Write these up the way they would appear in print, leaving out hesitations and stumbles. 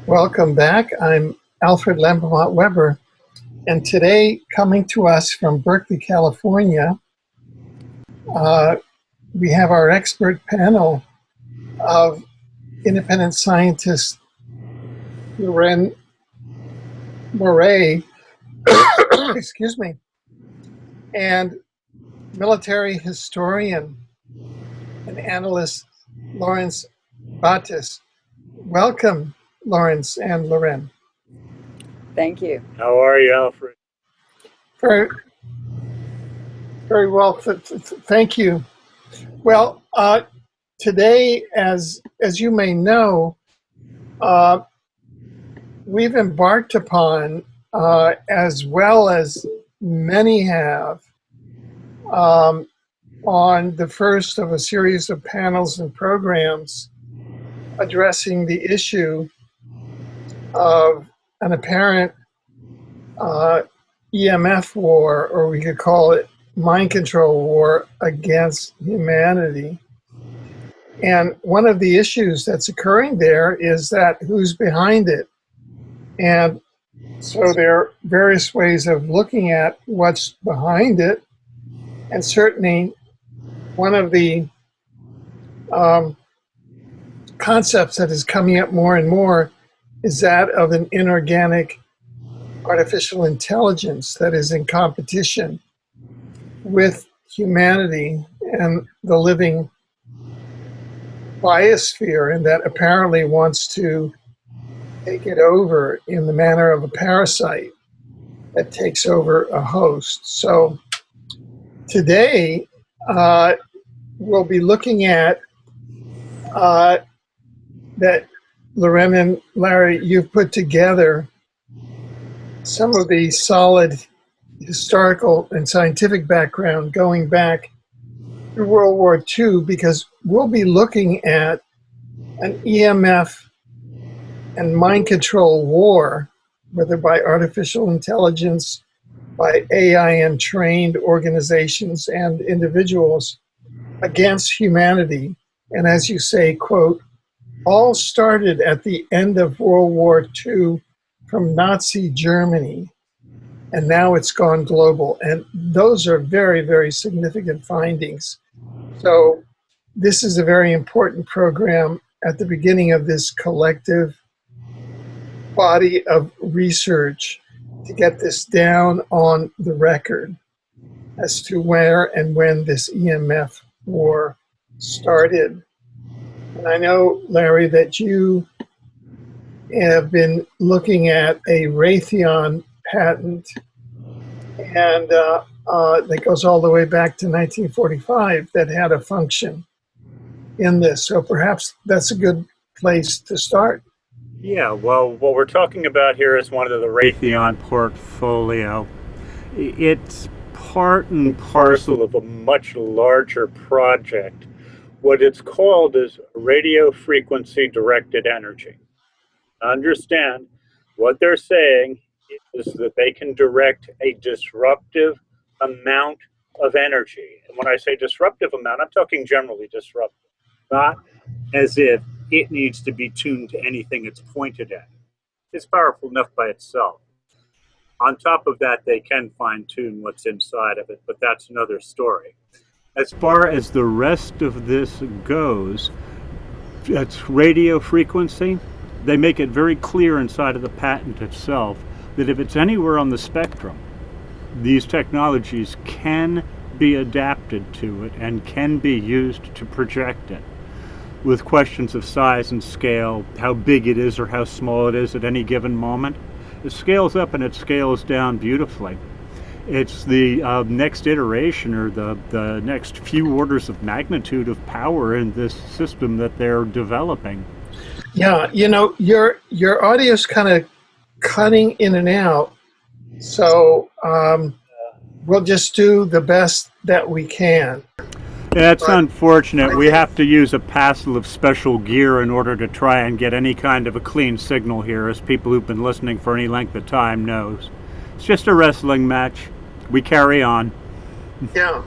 Welcome back. I'm Alfred Lambremont Webre, and today, coming to us from Berkeley, California, we have our expert panel of independent scientist Moret, excuse me, and military historian and analyst Moret Battis. Welcome, Lawrence and Loren. Thank you. How are you, Alfred? Very, very well. Thank you. Well, today, as you may know, we've embarked upon, as well as many have, on the first of a series of panels and programs addressing the issue of an apparent EMF war, or we could call it mind control war against humanity. And one of the issues that's occurring there is that who's behind it? And so there are various ways of looking at what's behind it. And certainly one of the concepts that is coming up more and more is that of an inorganic artificial intelligence that is in competition with humanity and the living biosphere, and that apparently wants to take it over in the manner of a parasite that takes over a host. So today we'll be looking at that. Loren and Larry, you've put together some of the solid historical and scientific background going back to World War II, because we'll be looking at an EMF and mind control war, whether by artificial intelligence, by AI and trained organizations and individuals against humanity. And as you say, quote, all started at the end of World War II from Nazi Germany, and now it's gone global. And those are very, very significant findings. So this is a very important program at the beginning of this collective body of research to get this down on the record as to where and when this EMF war started. And I know, Larry, that you have been looking at a Raytheon patent, and that goes all the way back to 1945 that had a function in this. So perhaps that's a good place to start. Yeah, well, what we're talking about here is one of the Raytheon portfolio. It's part and parcel of a much larger project. What it's called is radio frequency directed energy. Understand, what they're saying is that they can direct a disruptive amount of energy. And when I say disruptive amount, I'm talking generally disruptive, not as if it needs to be tuned to anything it's pointed at. It's powerful enough by itself. On top of that, they can fine-tune what's inside of it, but that's another story. As far as the rest of this goes, that's radio frequency. They make it very clear inside of the patent itself that if it's anywhere on the spectrum, these technologies can be adapted to it and can be used to project it, with questions of size and scale, how big it is or how small it is at any given moment. It scales up and it scales down beautifully. It's the next iteration, or the next few orders of magnitude of power in this system that they're developing. Yeah, you know, your audio's kind of cutting in and out, so we'll just do the best that we can. Yeah, it's unfortunate. We have to use a passel of special gear in order to try and get any kind of a clean signal here, as people who've been listening for any length of time knows. It's just a wrestling match. We carry on. Yeah.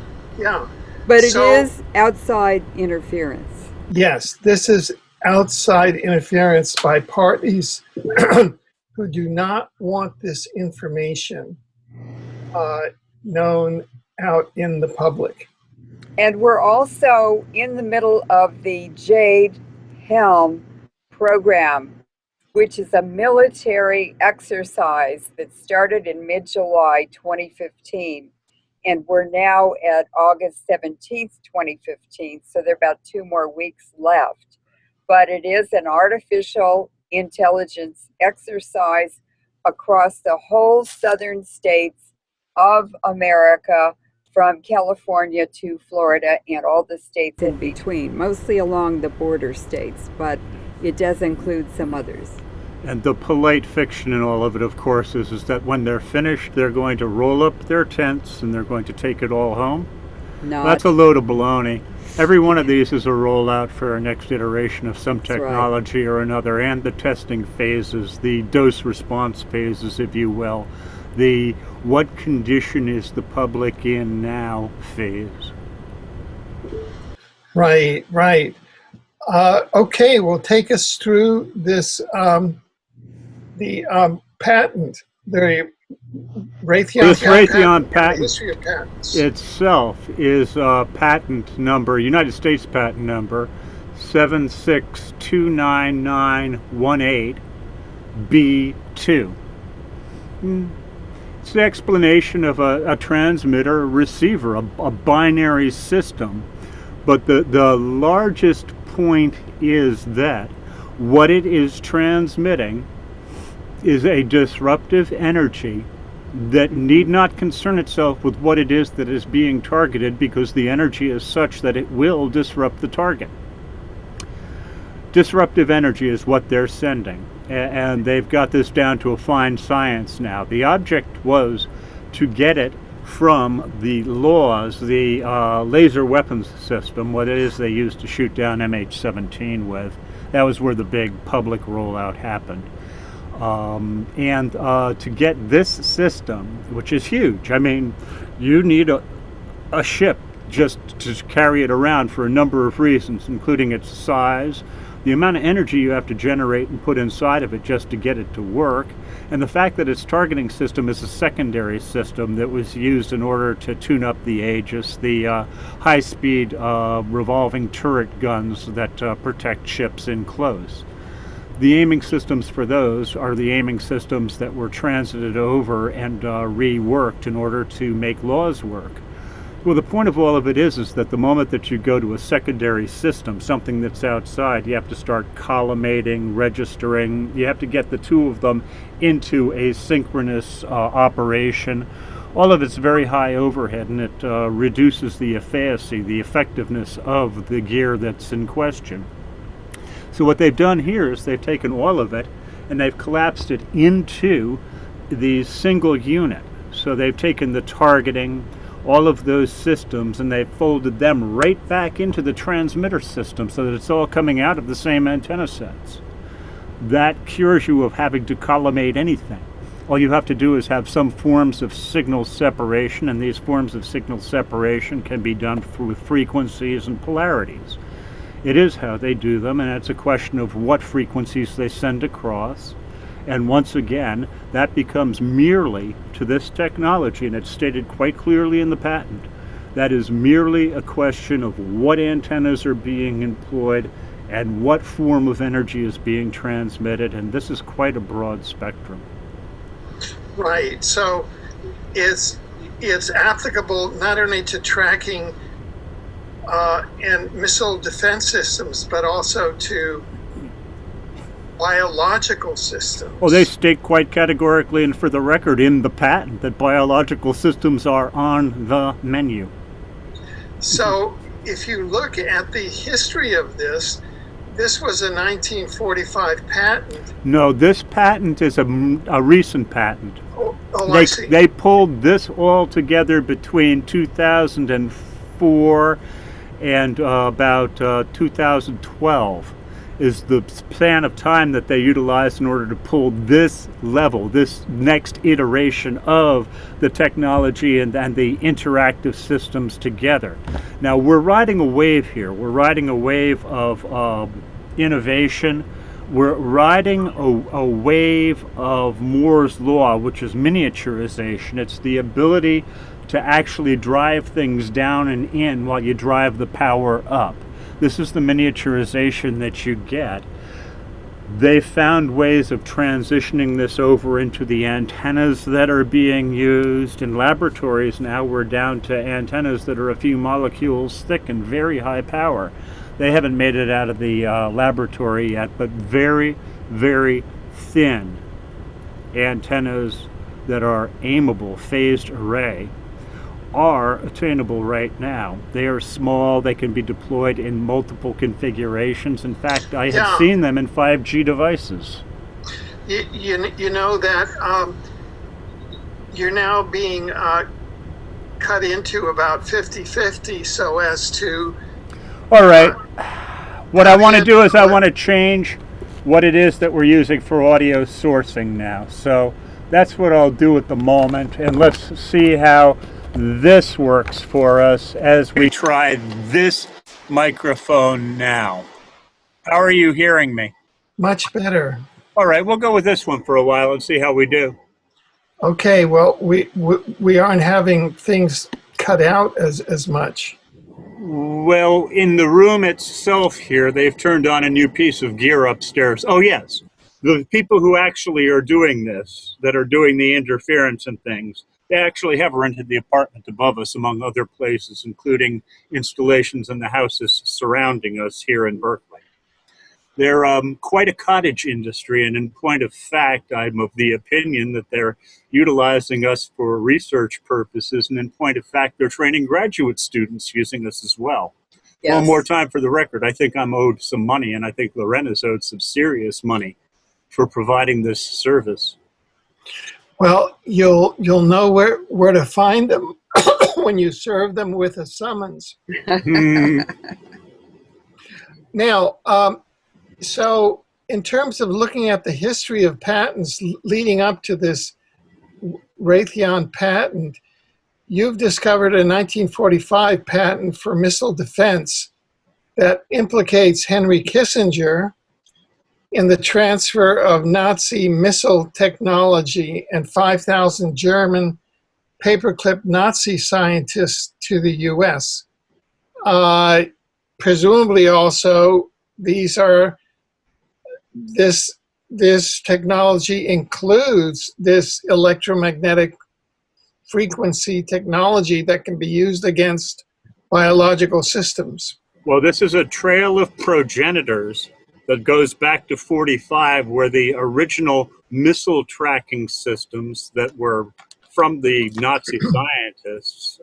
But it is outside interference. Yes, this is outside interference by parties who do not want this information known out in the public. And we're also in the middle of the Jade Helm program, which is a military exercise that started in mid-July 2015. And we're now at August 17th, 2015, so there are about 2 more weeks left. But it is an artificial intelligence exercise across the whole southern states of America, from California to Florida and all the states in between, mostly along the border states, but it does include some others. And the polite fiction in all of it, of course, is that when they're finished, they're going to roll up their tents and they're going to take it all home. That's a load of baloney. Every one of these is a rollout for a next iteration of some technology or another, and the testing phases, the dose response phases, if you will, the what condition is the public in now phase. Right. Okay, well, take us through this, the patent, the Raytheon patent history of patents itself is patent number, United States patent number 7629918B2. It's the explanation of a transmitter receiver, a binary system. But the largest point is that what it is transmitting is a disruptive energy that need not concern itself with what it is that is being targeted, because the energy is such that it will disrupt the target. Disruptive energy is what they're sending, and they've got this down to a fine science now. The object was to get it from the LAWS, the laser weapons system, what it is they used to shoot down MH17 with. That was where the big public rollout happened. And to get this system, which is huge, I mean, you need a ship just to carry it around for a number of reasons, including its size, the amount of energy you have to generate and put inside of it just to get it to work, and the fact that its targeting system is a secondary system that was used in order to tune up the Aegis, the high-speed revolving turret guns that protect ships in close. The aiming systems for those are the aiming systems that were transited over and reworked in order to make LAWS work. Well, the point of all of it is that the moment that you go to a secondary system, something that's outside, you have to start collimating, registering. You have to get the two of them into a synchronous operation. All of it's very high overhead, and it reduces the efficacy, the effectiveness of the gear that's in question. So what they've done here is they've taken all of it and they've collapsed it into the single unit. So they've taken the targeting, all of those systems, and they've folded them right back into the transmitter system so that it's all coming out of the same antenna sets. That cures you of having to collimate anything. All you have to do is have some forms of signal separation, and these forms of signal separation can be done through frequencies and polarities. It is how they do them, and it's a question of what frequencies they send across. And once again, that becomes merely, to this technology, and it's stated quite clearly in the patent, that is merely a question of what antennas are being employed and what form of energy is being transmitted, and this is quite a broad spectrum. Right, so it's applicable not only to tracking and missile defense systems, but also to biological systems. Well, they state quite categorically and for the record in the patent that biological systems are on the menu. So if you look at the history of this was a 1945 patent. No, this patent is a recent patent. I see. They pulled this all together between 2004 and about 2012 is the span of time that they utilized in order to pull this level, this next iteration of the technology and the interactive systems together. Now, we're riding a wave here. We're riding a wave of innovation. We're riding a wave of Moore's law, which is miniaturization. It's the ability to actually drive things down and in while you drive the power up. This is the miniaturization that you get. They found ways of transitioning this over into the antennas that are being used in laboratories. Now we're down to antennas that are a few molecules thick and very high power. They haven't made it out of the laboratory yet, but very, very thin antennas that are aimable, phased array, are attainable right now. They are small, they can be deployed in multiple configurations. In fact, I have seen them in 5G devices. You know that you're now being cut into about 50-50 so as to... All right. What I want to do is I want to change what it is that we're using for audio sourcing now. So that's what I'll do at the moment, and let's see how this works for us as we try this microphone now. How are you hearing me? Much better. All right, we'll go with this one for a while and see how we do. Okay, well, we aren't having things cut out as much. Well, in the room itself here, they've turned on a new piece of gear upstairs. Oh, yes. The people who actually are doing this, that are doing the interference and things, they actually have rented the apartment above us, among other places, including installations in the houses surrounding us here in Berkeley. They're quite a cottage industry, and in point of fact, I'm of the opinion that they're utilizing us for research purposes, and in point of fact, they're training graduate students using us as well. Yes. One more time for the record, I think I'm owed some money, and I think Lorena's owed some serious money for providing this service. Well, you'll know where to find them when you serve them with a summons. Now, so in terms of looking at the history of patents leading up to this Raytheon patent, you've discovered a 1945 patent for missile defense that implicates Henry Kissinger in the transfer of Nazi missile technology and 5,000 German paperclip Nazi scientists to the US. Presumably also, this technology includes this electromagnetic frequency technology that can be used against biological systems. Well, this is a trail of progenitors that goes back to 45, where the original missile tracking systems that were from the Nazi scientists,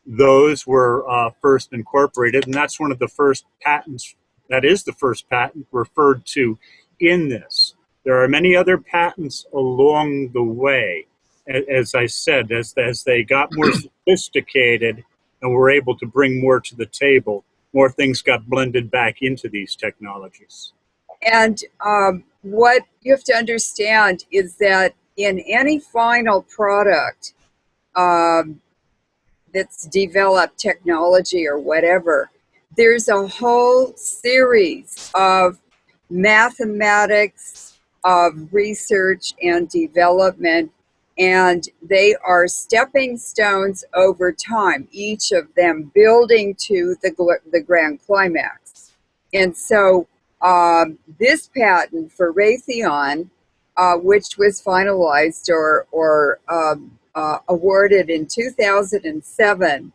those were first incorporated, and that's one of the first patents. That is the first patent referred to in this. There are many other patents along the way. As I said, as they got more sophisticated and were able to bring more to the table, more things got blended back into these technologies. And what you have to understand is that in any final product that's developed, technology or whatever, there's a whole series of mathematics, of research and development, and they are stepping stones over time, each of them building to the grand climax. And so this patent for Raytheon, which was finalized or awarded in 2007,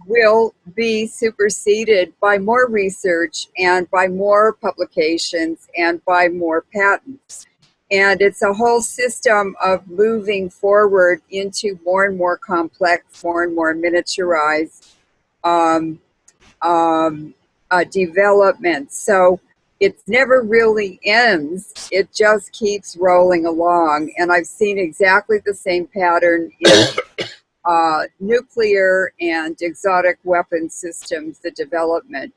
will be superseded by more research and by more publications and by more patents. And it's a whole system of moving forward into more and more complex, more and more miniaturized development. So it never really ends. It just keeps rolling along. And I've seen exactly the same pattern in nuclear and exotic weapon systems, the development.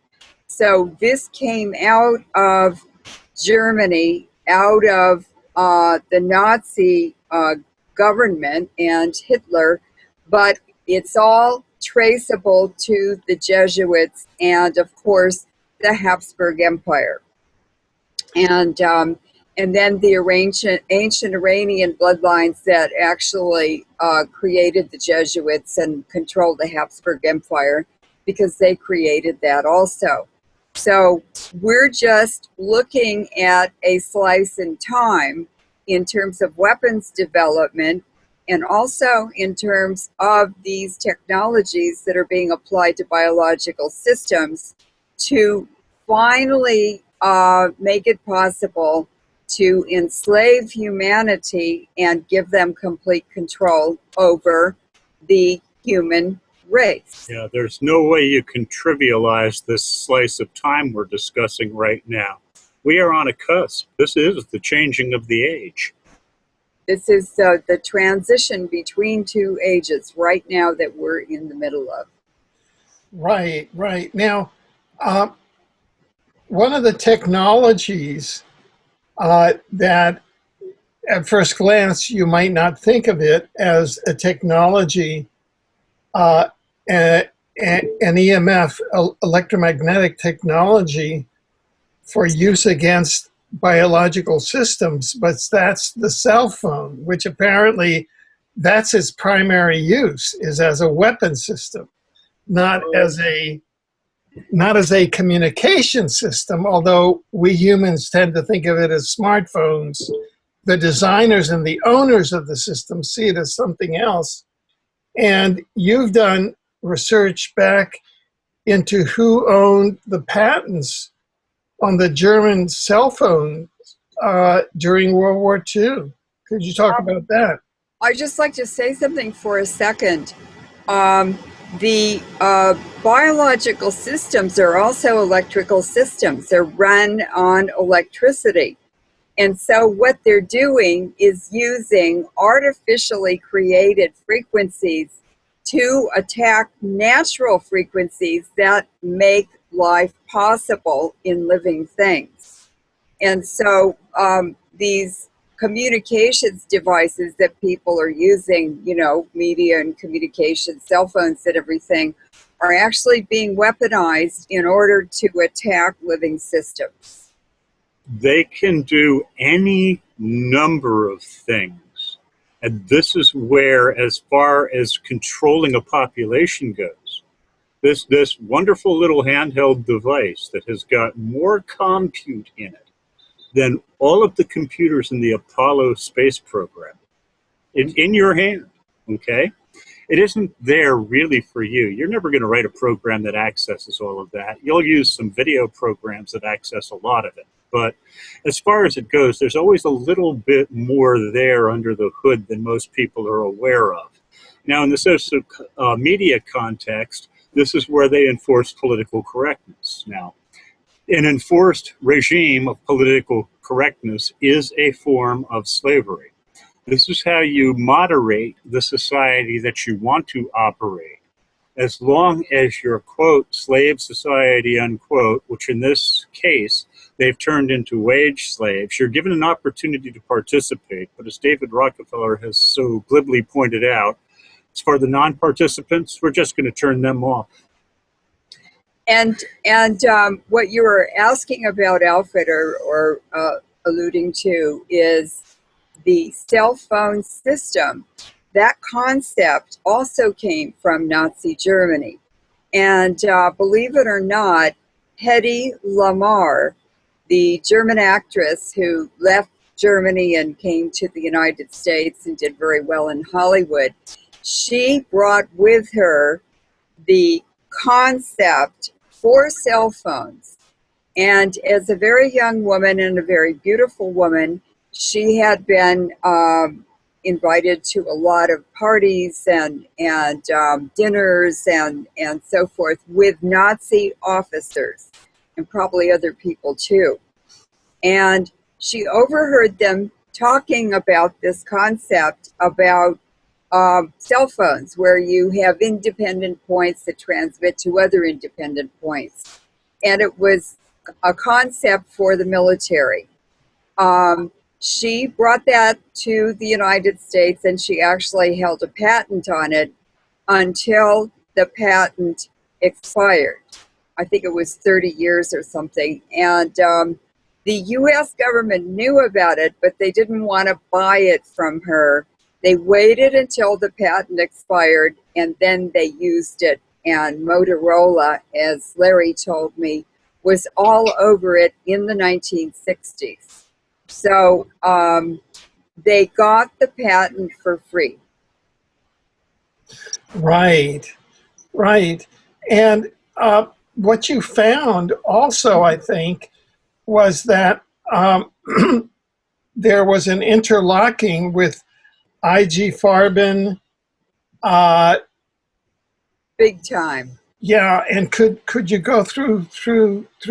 So this came out of Germany, out of the Nazi government and Hitler, but it's all traceable to the Jesuits and, of course, the Habsburg Empire. And then the ancient Iranian bloodlines that actually created the Jesuits and controlled the Habsburg Empire, because they created that also. So we're just looking at a slice in time in terms of weapons development, and also in terms of these technologies that are being applied to biological systems to finally make it possible to enslave humanity and give them complete control over the human race. Yeah, there's no way you can trivialize this slice of time we're discussing right now. We are on a cusp. This is the changing of the age. This is the transition between two ages right now that we're in the middle of. Right, right. Now, one of the technologies that at first glance you might not think of it as a technology, an EMF, electromagnetic technology, for use against biological systems, but that's the cell phone, which apparently that's its primary use, is as a weapon system, not as a communication system, although we humans tend to think of it as smartphones. The designers and the owners of the system see it as something else. And you've done research back into who owned the patents on the German cell phone during World War II. Could you talk about that? I'd just like to say something for a second. The biological systems are also electrical systems. They're run on electricity. And so what they're doing is using artificially created frequencies to attack natural frequencies that make life possible in living things. And so these communications devices that people are using, you know, media and communication, cell phones and everything, are actually being weaponized in order to attack living systems. They can do any number of things. And this is where, as far as controlling a population goes, this wonderful little handheld device that has got more compute in it than all of the computers in the Apollo space program, in your hand, okay? It isn't there really for you. You're never going to write a program that accesses all of that. You'll use some video programs that access a lot of it. But as far as it goes, there's always a little bit more there under the hood than most people are aware of. Now, in the social media context, this is where they enforce political correctness. Now, an enforced regime of political correctness is a form of slavery. This is how you moderate the society that you want to operate. As long as your, quote, slave society, unquote, which in this case, they've turned into wage slaves, you're given an opportunity to participate. But as David Rockefeller has so glibly pointed out, as for the non-participants, we're just going to turn them off. And what you were asking about, Alfred, or alluding to, is the cell phone system. That concept also came from Nazi Germany. And believe it or not, Hedy Lamarr, the German actress who left Germany and came to the United States and did very well in Hollywood, she brought with her the concept for cell phones. And as a very young woman and a very beautiful woman, she had been invited to a lot of parties and dinners and so forth with Nazi officers and probably other people too. And she overheard them talking about this concept about cell phones, where you have independent points that transmit to other independent points. And it was a concept for the military. She brought that to the United States, and she actually held a patent on it until the patent expired. I think it was 30 years or something. And the U.S. government knew about it, but they didn't want to buy it from her. They waited until the patent expired, and then they used it. And Motorola, as Larry told me, was all over it in the 1960s. So they got the patent for free. Right, right. And what you found also, I think, was that there was an interlocking with IG Farben. Big time. Yeah, and could you go through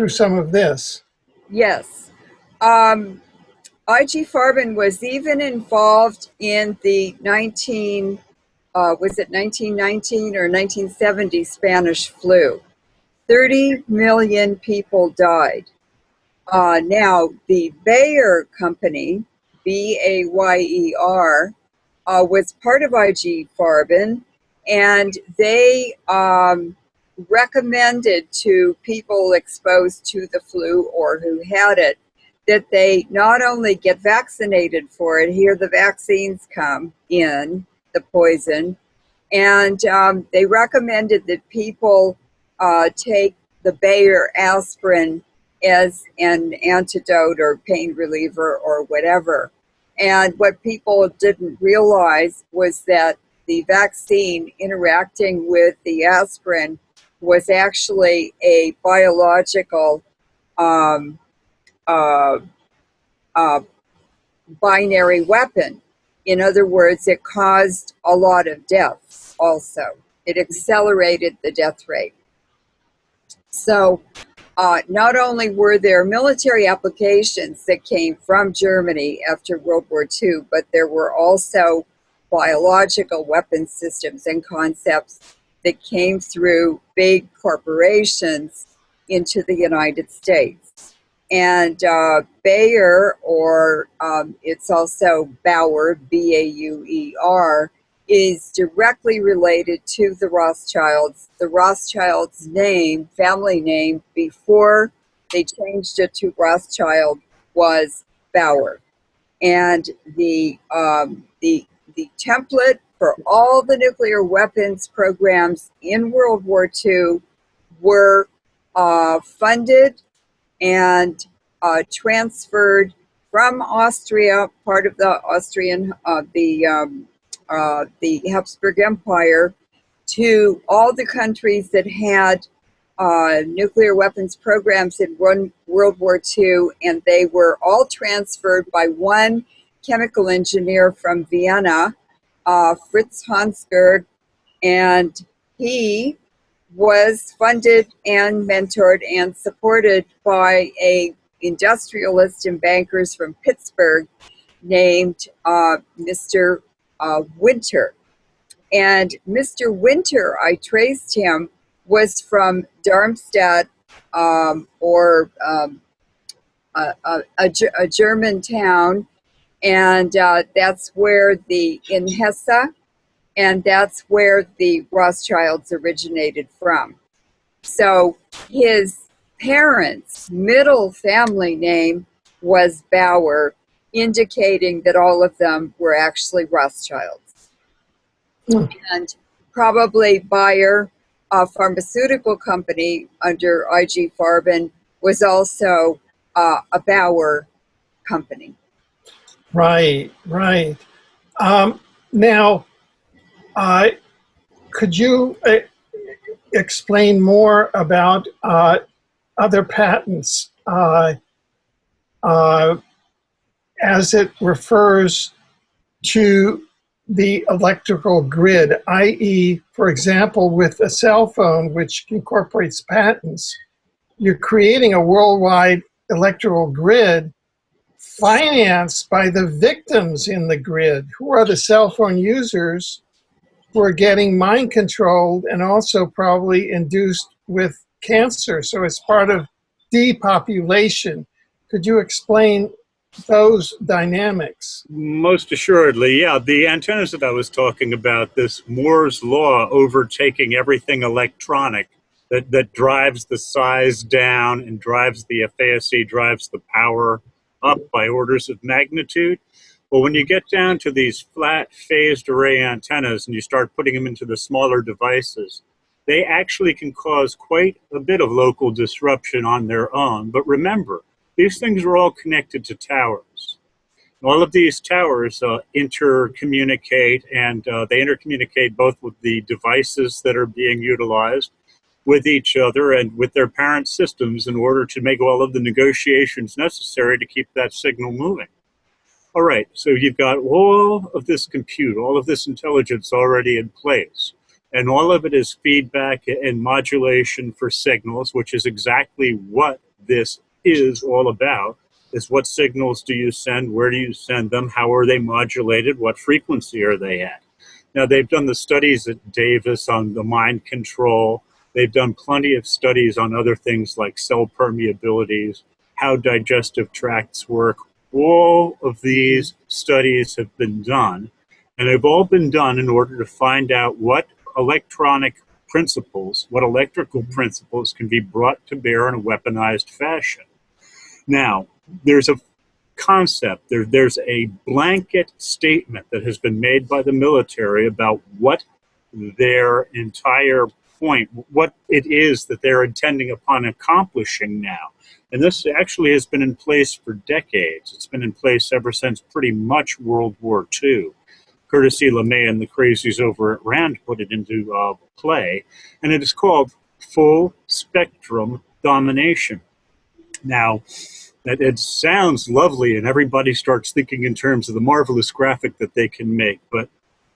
some of this? Yes. IG Farben was even involved in the 1919 or 1970 Spanish flu. 30 million people died. Now, the Bayer company, Bayer, was part of IG Farben, and they recommended to people exposed to the flu or who had it that they not only get vaccinated for it, here the vaccines come in, the poison, and they recommended that people take the Bayer aspirin as an antidote or pain reliever or whatever. And what people didn't realize was that the vaccine interacting with the aspirin was actually a biological binary weapon. In other words, it caused a lot of deaths also. It accelerated the death rate. So not only were there military applications that came from Germany after World War II, but there were also biological weapon systems and concepts that came through big corporations into the United States. And Bayer, or it's also Bauer, B-A-U-E-R, is directly related to the Rothschilds. The Rothschilds' name, family name, before they changed it to Rothschild was Bauer. And the template for all the nuclear weapons programs in World War II were funded and transferred from Austria, part of the Austrian, the Habsburg Empire, to all the countries that had nuclear weapons programs in World War II, and they were all transferred by one chemical engineer from Vienna, Fritz Hansberg, and he was funded and mentored and supported by a industrialist and bankers from Pittsburgh named Mr. Winter. And Mr. Winter, I traced him, was from Darmstadt, or a German town, and that's where in Hesse, and that's where the Rothschilds originated from. So his parents' middle family name was Bauer, indicating that all of them were actually Rothschilds. And probably Bayer, a pharmaceutical company under IG Farben, was also a Bauer company. Right, right. Now, could you explain more about other patents as it refers to the electrical grid, i.e., for example, with a cell phone, which incorporates patents, you're creating a worldwide electrical grid financed by the victims in the grid, who are the cell phone users who are getting mind controlled and also probably induced with cancer. So it's part of depopulation. Could you explain those dynamics? Most assuredly, yeah. The antennas that I was talking about, this Moore's law overtaking everything electronic, that drives the size down and drives the efficacy, drives the power up by orders of magnitude. Well, when you get down to these flat phased array antennas and you start putting them into the smaller devices, they actually can cause quite a bit of local disruption on their own. But remember, these things are all connected to towers. All of these towers intercommunicate, and they intercommunicate both with the devices that are being utilized, with each other, and with their parent systems in order to make all of the negotiations necessary to keep that signal moving. All right, so you've got all of this compute, all of this intelligence already in place, and all of it is feedback and modulation for signals, which is exactly what this is all about, is what signals do you send, where do you send them, how are they modulated, what frequency are they at? Now, they've done the studies at Davis on the mind control. They've done plenty of studies on other things like cell permeabilities, how digestive tracts work. All of these studies have been done, and they've all been done in order to find out what electronic principles, what electrical principles can be brought to bear in a weaponized fashion. Now, there's a concept, there's a blanket statement that has been made by the military about what their entire point, what it is that they're intending upon accomplishing now. And this actually has been in place for decades. It's been in place ever since pretty much World War II. Courtesy LeMay and the crazies over at RAND put it into play, and it is called full spectrum domination. Now, it sounds lovely, and everybody starts thinking in terms of the marvelous graphic that they can make, but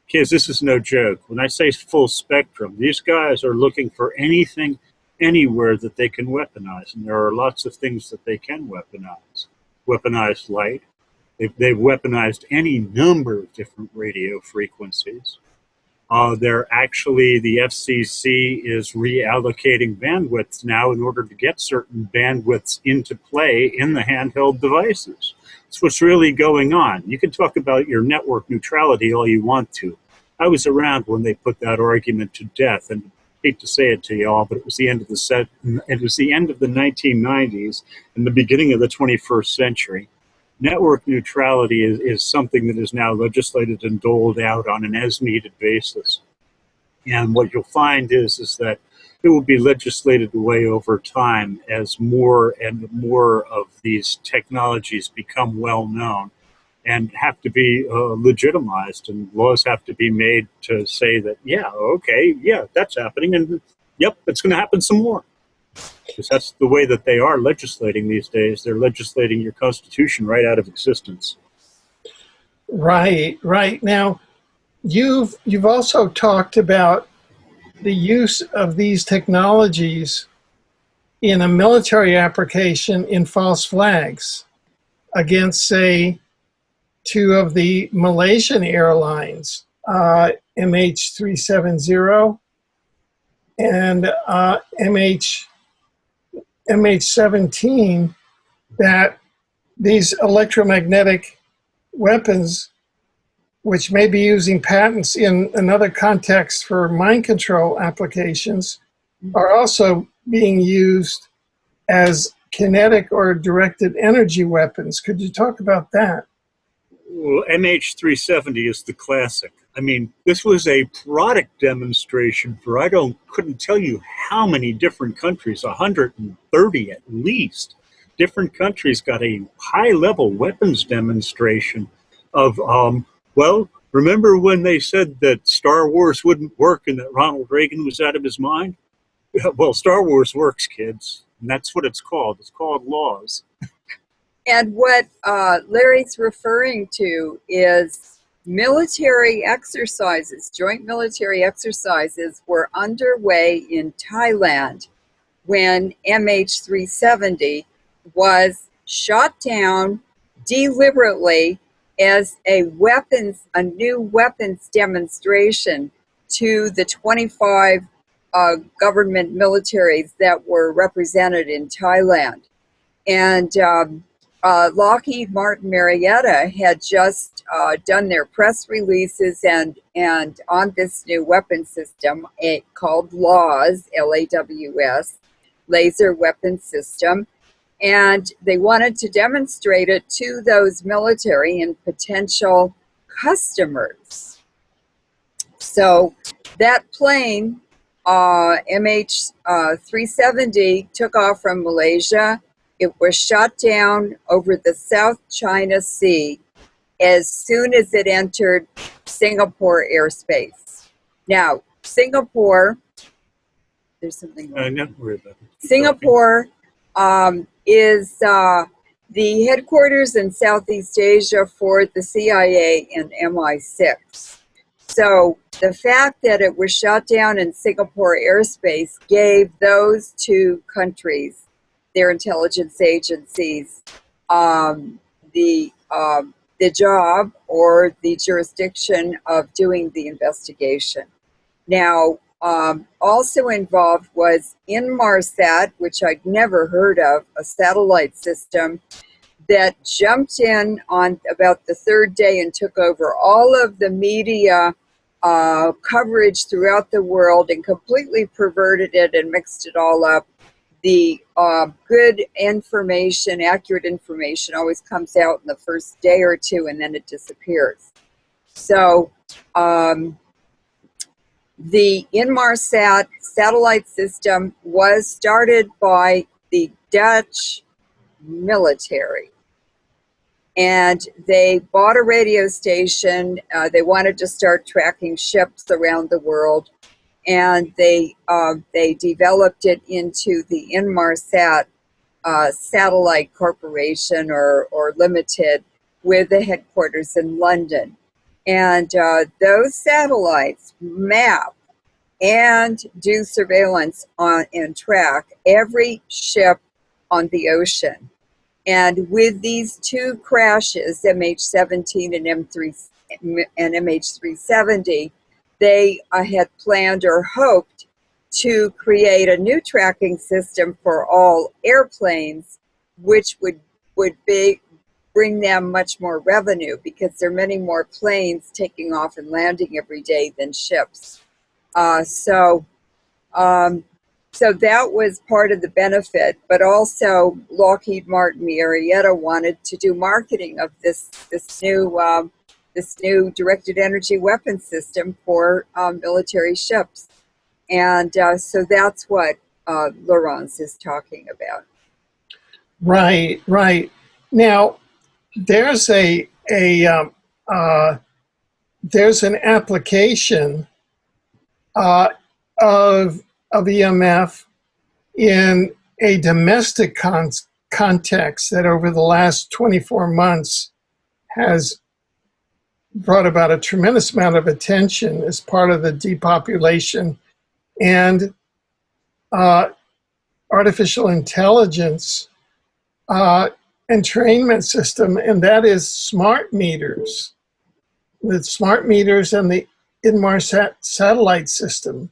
kids, this is no joke. When I say full spectrum, these guys are looking for anything, anywhere that they can weaponize, and there are lots of things that they can weaponize. Weaponized light. They've weaponized any number of different radio frequencies. They're actually, the FCC is reallocating bandwidths now in order to get certain bandwidths into play in the handheld devices. That's what's really going on. You can talk about your network neutrality all you want to. I was around when they put that argument to death, and I hate to say it to y'all, but it was the end of the 1990s and the beginning of the 21st century. Network neutrality is something that is now legislated and doled out on an as-needed basis. And what you'll find is that it will be legislated away over time as more and more of these technologies become well-known and have to be legitimized, and laws have to be made to say that, yeah, okay, yeah, that's happening, and yep, it's going to happen some more. Because that's the way that they are legislating these days. They're legislating your Constitution right out of existence. Right, right. Now, you've also talked about the use of these technologies in a military application in false flags against, say, two of the Malaysian airlines, MH370 and MH17, that these electromagnetic weapons, which may be using patents in another context for mind control applications, are also being used as kinetic or directed energy weapons. Could you talk about that? Well, MH370 is the classic. I mean, this was a product demonstration for couldn't tell you how many different countries, 130 at least. Different countries got a high-level weapons demonstration of, well, remember when they said that Star Wars wouldn't work and that Ronald Reagan was out of his mind? Well, Star Wars works, kids, and that's what it's called. It's called laws. And what Larry's referring to is military exercises, joint military exercises were underway in Thailand when MH370 was shot down deliberately as a new weapons demonstration to the 25 government militaries that were represented in Thailand. And Lockheed Martin Marietta had just done their press releases and on this new weapon system called LAWS, L-A-W-S, Laser Weapon System, and they wanted to demonstrate it to those military and potential customers. So that plane, MH370, took off from Malaysia. It was shot down over the South China Sea as soon as it entered Singapore airspace. Now, Singapore, there's something wrong. Not worry about it. Singapore is the headquarters in Southeast Asia for the CIA and MI6. So the fact that it was shot down in Singapore airspace gave those two countries, their intelligence agencies, the job or the jurisdiction of doing the investigation. Now, also involved was Inmarsat, which I'd never heard of, a satellite system that jumped in on about the third day and took over all of the media coverage throughout the world and completely perverted it and mixed it all up. The good information, accurate information, always comes out in the first day or two and then it disappears. So the Inmarsat satellite system was started by the Dutch military. And they bought a radio station. They wanted to start tracking ships around the world. And they developed it into the Inmarsat Satellite Corporation or Limited with the headquarters in London. And those satellites map and do surveillance on and track every ship on the ocean. And with these two crashes, MH17 and MH370, they had planned or hoped to create a new tracking system for all airplanes, which would bring them much more revenue because there are many more planes taking off and landing every day than ships. So that was part of the benefit, but also Lockheed Martin Marietta wanted to do marketing of this new directed energy weapon system for military ships, and so that's what Laurence is talking about. Right, right. Now, there's there's an application of EMF in a domestic context that over the last 24 months has brought about a tremendous amount of attention as part of the depopulation and artificial intelligence entrainment system, and that is smart meters. The smart meters and the Inmarsat satellite system.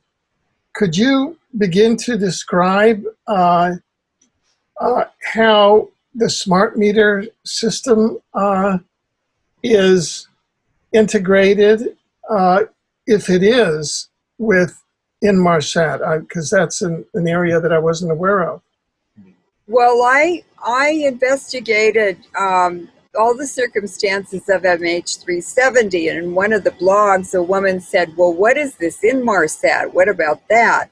Could you begin to describe how the smart meter system is integrated, if it is, with Inmarsat? Because that's an area that I wasn't aware of. Well, I investigated all the circumstances of MH370, and in one of the blogs, a woman said, well, what is this Inmarsat? What about that?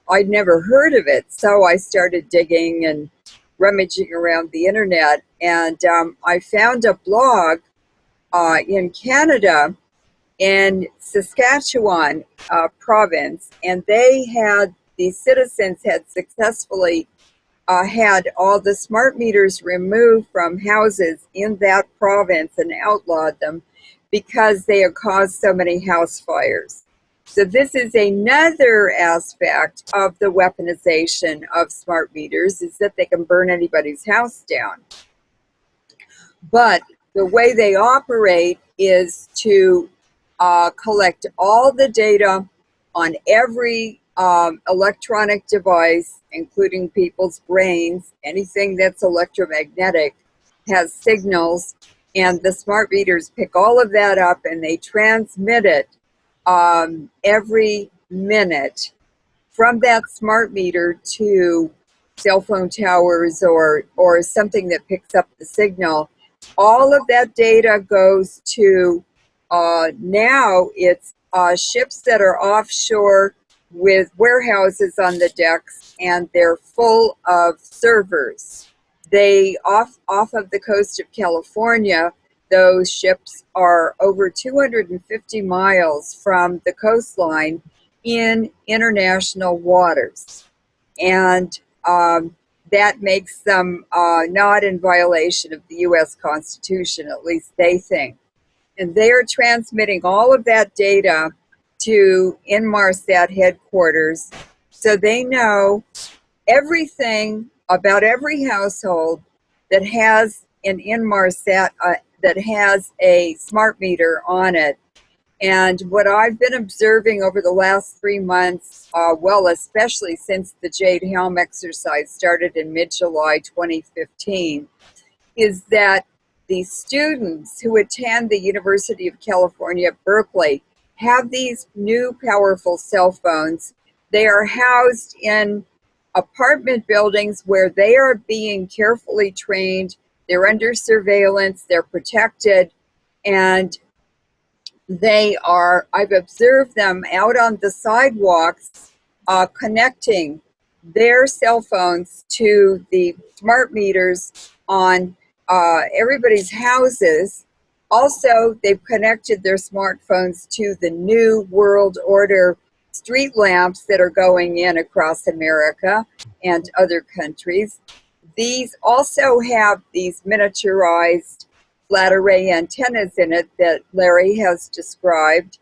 I'd never heard of it, so I started digging and rummaging around the internet, and I found a blog in Canada, in Saskatchewan province, and the citizens had successfully had all the smart meters removed from houses in that province and outlawed them because they had caused so many house fires. So this is another aspect of the weaponization of smart meters, is that they can burn anybody's house down. But the way they operate is to collect all the data on every electronic device, including people's brains. Anything that's electromagnetic has signals, And the smart meters pick all of that up and they transmit it every minute from that smart meter to cell phone towers or something that picks up the signal. All of that data goes to, now it's ships that are offshore with warehouses on the decks, and they're full of servers. They, off of the coast of California, those ships are over 250 miles from the coastline in international waters. And that makes them not in violation of the U.S. Constitution, at least they think. And they are transmitting all of that data to Inmarsat headquarters, so they know everything about every household that has an Inmarsat, that has a smart meter on it. And what I've been observing over the last 3 months, well, especially since the Jade Helm exercise started in mid-July 2015, is that the students who attend the University of California, Berkeley, have these new powerful cell phones. They are housed in apartment buildings where they are being carefully trained. They're under surveillance, they're protected, and they are, I've observed them out on the sidewalks connecting their cell phones to the smart meters on everybody's houses. Also, they've connected their smartphones to the New World Order street lamps that are going in across America and other countries. These also have these miniaturized flat array antennas in it that Larry has described.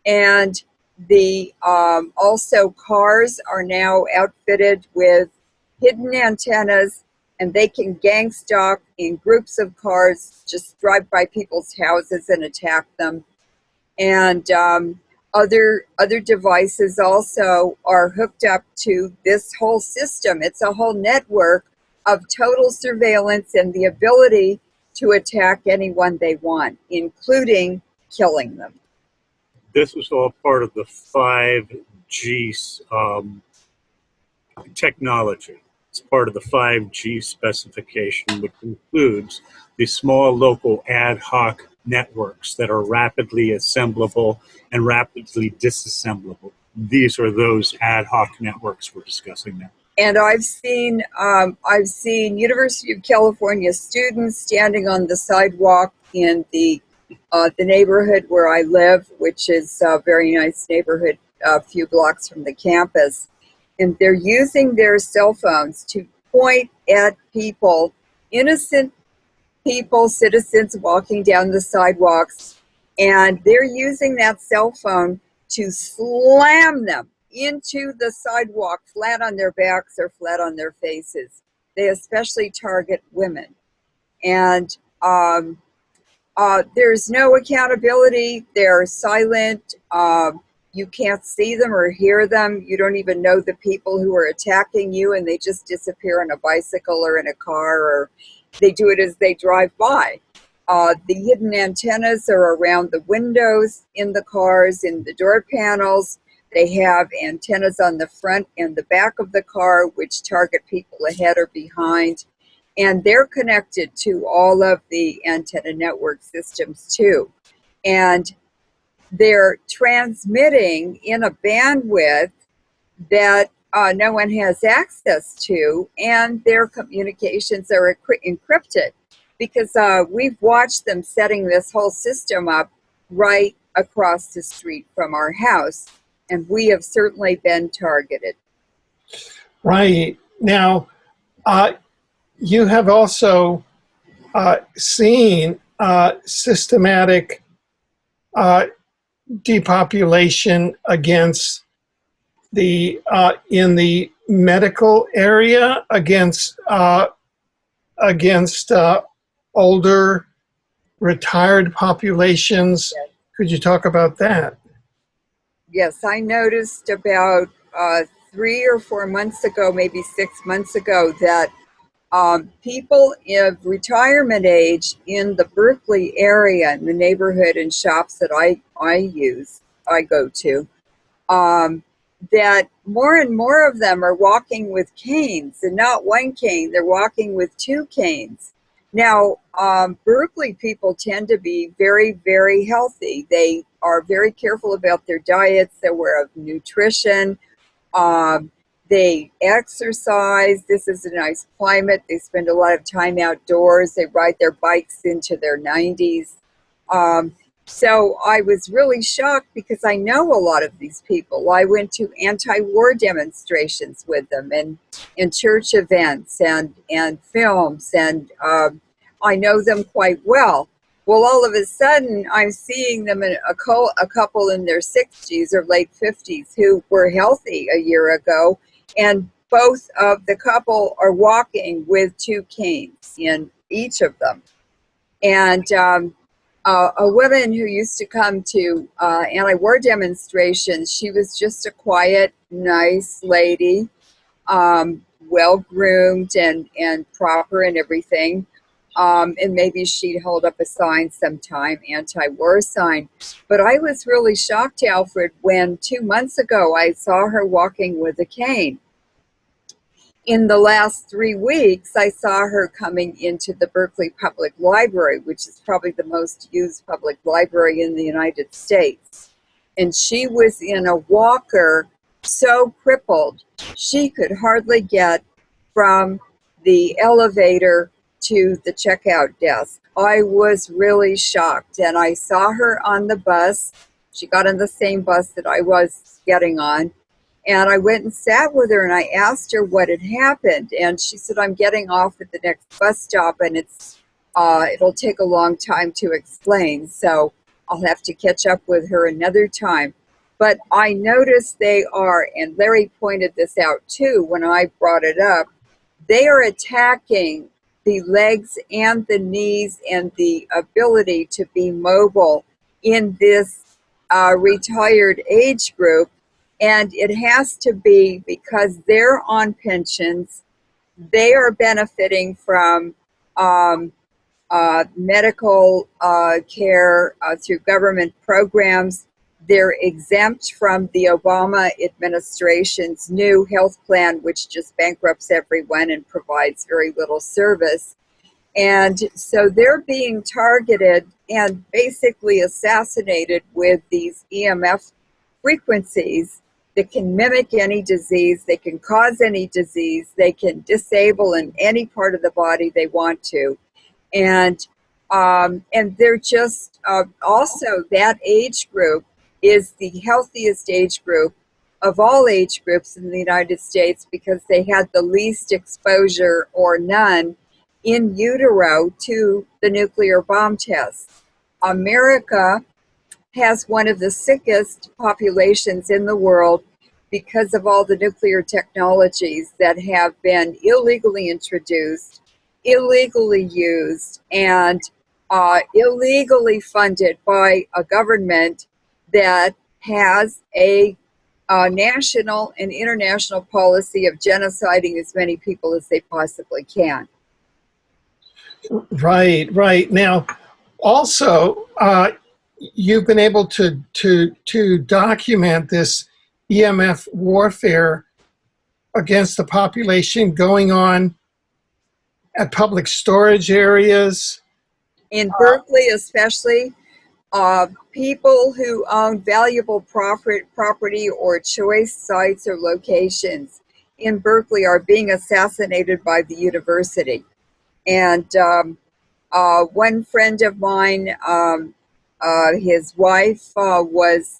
And the also cars are now outfitted with hidden antennas, and they can gang stalk in groups of cars, just drive by people's houses and attack them. And other devices also are hooked up to this whole system. It's a whole network of total surveillance and the ability to attack anyone they want, including killing them. This was all part of the 5G technology. It's part of the 5G specification, which includes the small local ad hoc networks that are rapidly assemblable and rapidly disassemblable. These are those ad hoc networks we're discussing now. And I've seen University of California students standing on the sidewalk in the neighborhood where I live, which is a very nice neighborhood, a few blocks from the campus. And they're using their cell phones to point at people, innocent people, citizens walking down the sidewalks, and they're using that cell phone to slam them into the sidewalk, flat on their backs or flat on their faces. They especially target women. And there's no accountability. They're silent. You can't see them or hear them. You don't even know the people who are attacking you, and they just disappear on a bicycle or in a car, or they do it as they drive by. The hidden antennas are around the windows in the cars, in the door panels. They have antennas on the front and the back of the car, which target people ahead or behind. And they're connected to all of the antenna network systems too. And they're transmitting in a bandwidth that no one has access to, and their communications are encrypted, because we've watched them setting this whole system up right across the street from our house, and we have certainly been targeted. Right. Now, you have also seen systematic depopulation against the in the medical area, against older retired populations. Yes. Could you talk about that? Yes, I noticed about 3 or 4 months ago, maybe 6 months ago, that People of retirement age in the Berkeley area, in the neighborhood and shops that I go to, that more and more of them are walking with canes, and not one cane, they're walking with two canes. Now, Berkeley people tend to be very, very healthy. They are very careful about their diets, they're aware of nutrition, they exercise. This is a nice climate. They spend a lot of time outdoors. They ride their bikes into their 90s. So I was really shocked because I know a lot of these people. I went to anti-war demonstrations with them and church events and films, and I know them quite well. Well, all of a sudden, I'm seeing them in a couple in their 60s or late 50s who were healthy a year ago, and both of the couple are walking with two canes in each of them. And a woman who used to come to anti-war demonstrations, she was just a quiet, nice lady, well-groomed and proper and everything. And maybe she'd hold up a sign sometime, anti-war sign. But I was really shocked, Alfred, when 2 months ago I saw her walking with a cane. In the last 3 weeks, I saw her coming into the Berkeley Public Library, which is probably the most used public library in the United States. And she was in a walker, so crippled, she could hardly get from the elevator to the checkout desk. I was really shocked, and I saw her on the bus. She got on the same bus that I was getting on, and I went and sat with her, and I asked her what had happened, and she said, I'm getting off at the next bus stop, and it'll take a long time to explain, so I'll have to catch up with her another time. But I noticed they are, and Larry pointed this out too when I brought it up, they are attacking the legs and the knees and the ability to be mobile in this retired age group. And it has to be because they're on pensions, they are benefiting from medical care through government programs. They're exempt from the Obama administration's new health plan, which just bankrupts everyone and provides very little service. And so they're being targeted and basically assassinated with these EMF frequencies that can mimic any disease, they can cause any disease, they can disable in any part of the body they want to. And they're just also, that age group is the healthiest age group of all age groups in the United States because they had the least exposure or none in utero to the nuclear bomb tests. America has one of the sickest populations in the world because of all the nuclear technologies that have been illegally introduced, illegally used, and illegally funded by a government that has a national and international policy of genociding as many people as they possibly can. Right, right. Now, also, you've been able to document this EMF warfare against the population going on at public storage areas. In Berkeley especially, people who own valuable property or choice sites or locations in Berkeley are being assassinated by the university. And one friend of mine, his wife was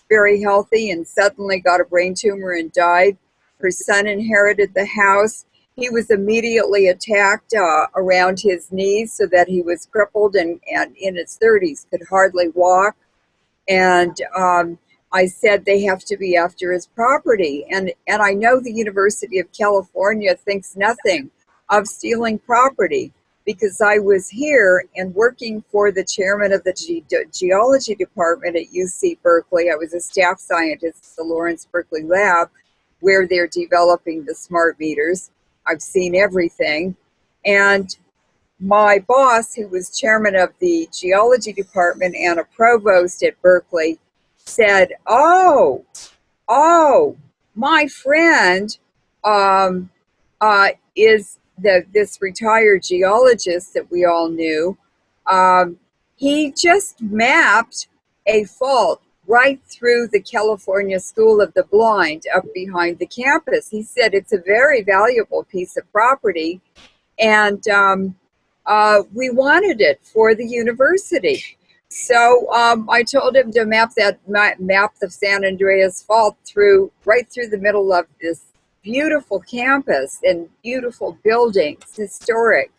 very healthy and suddenly got a brain tumor and died. Her son inherited the house. He was immediately attacked around his knees so that he was crippled and in his 30s, could hardly walk. And I said they have to be after his property. And I know the University of California thinks nothing of stealing property, because I was here and working for the chairman of the geology department at UC Berkeley. I was a staff scientist at the Lawrence Berkeley lab where they're developing the smart meters. I've seen everything. And my boss, who was chairman of the geology department and a provost at Berkeley, said, oh, my friend is this retired geologist that we all knew. He just mapped a fault right through the California School of the Blind up behind the campus. He said it's a very valuable piece of property, and we wanted it for the university. So I told him to map the San Andreas Fault right through the middle of this beautiful campus and beautiful buildings, historic.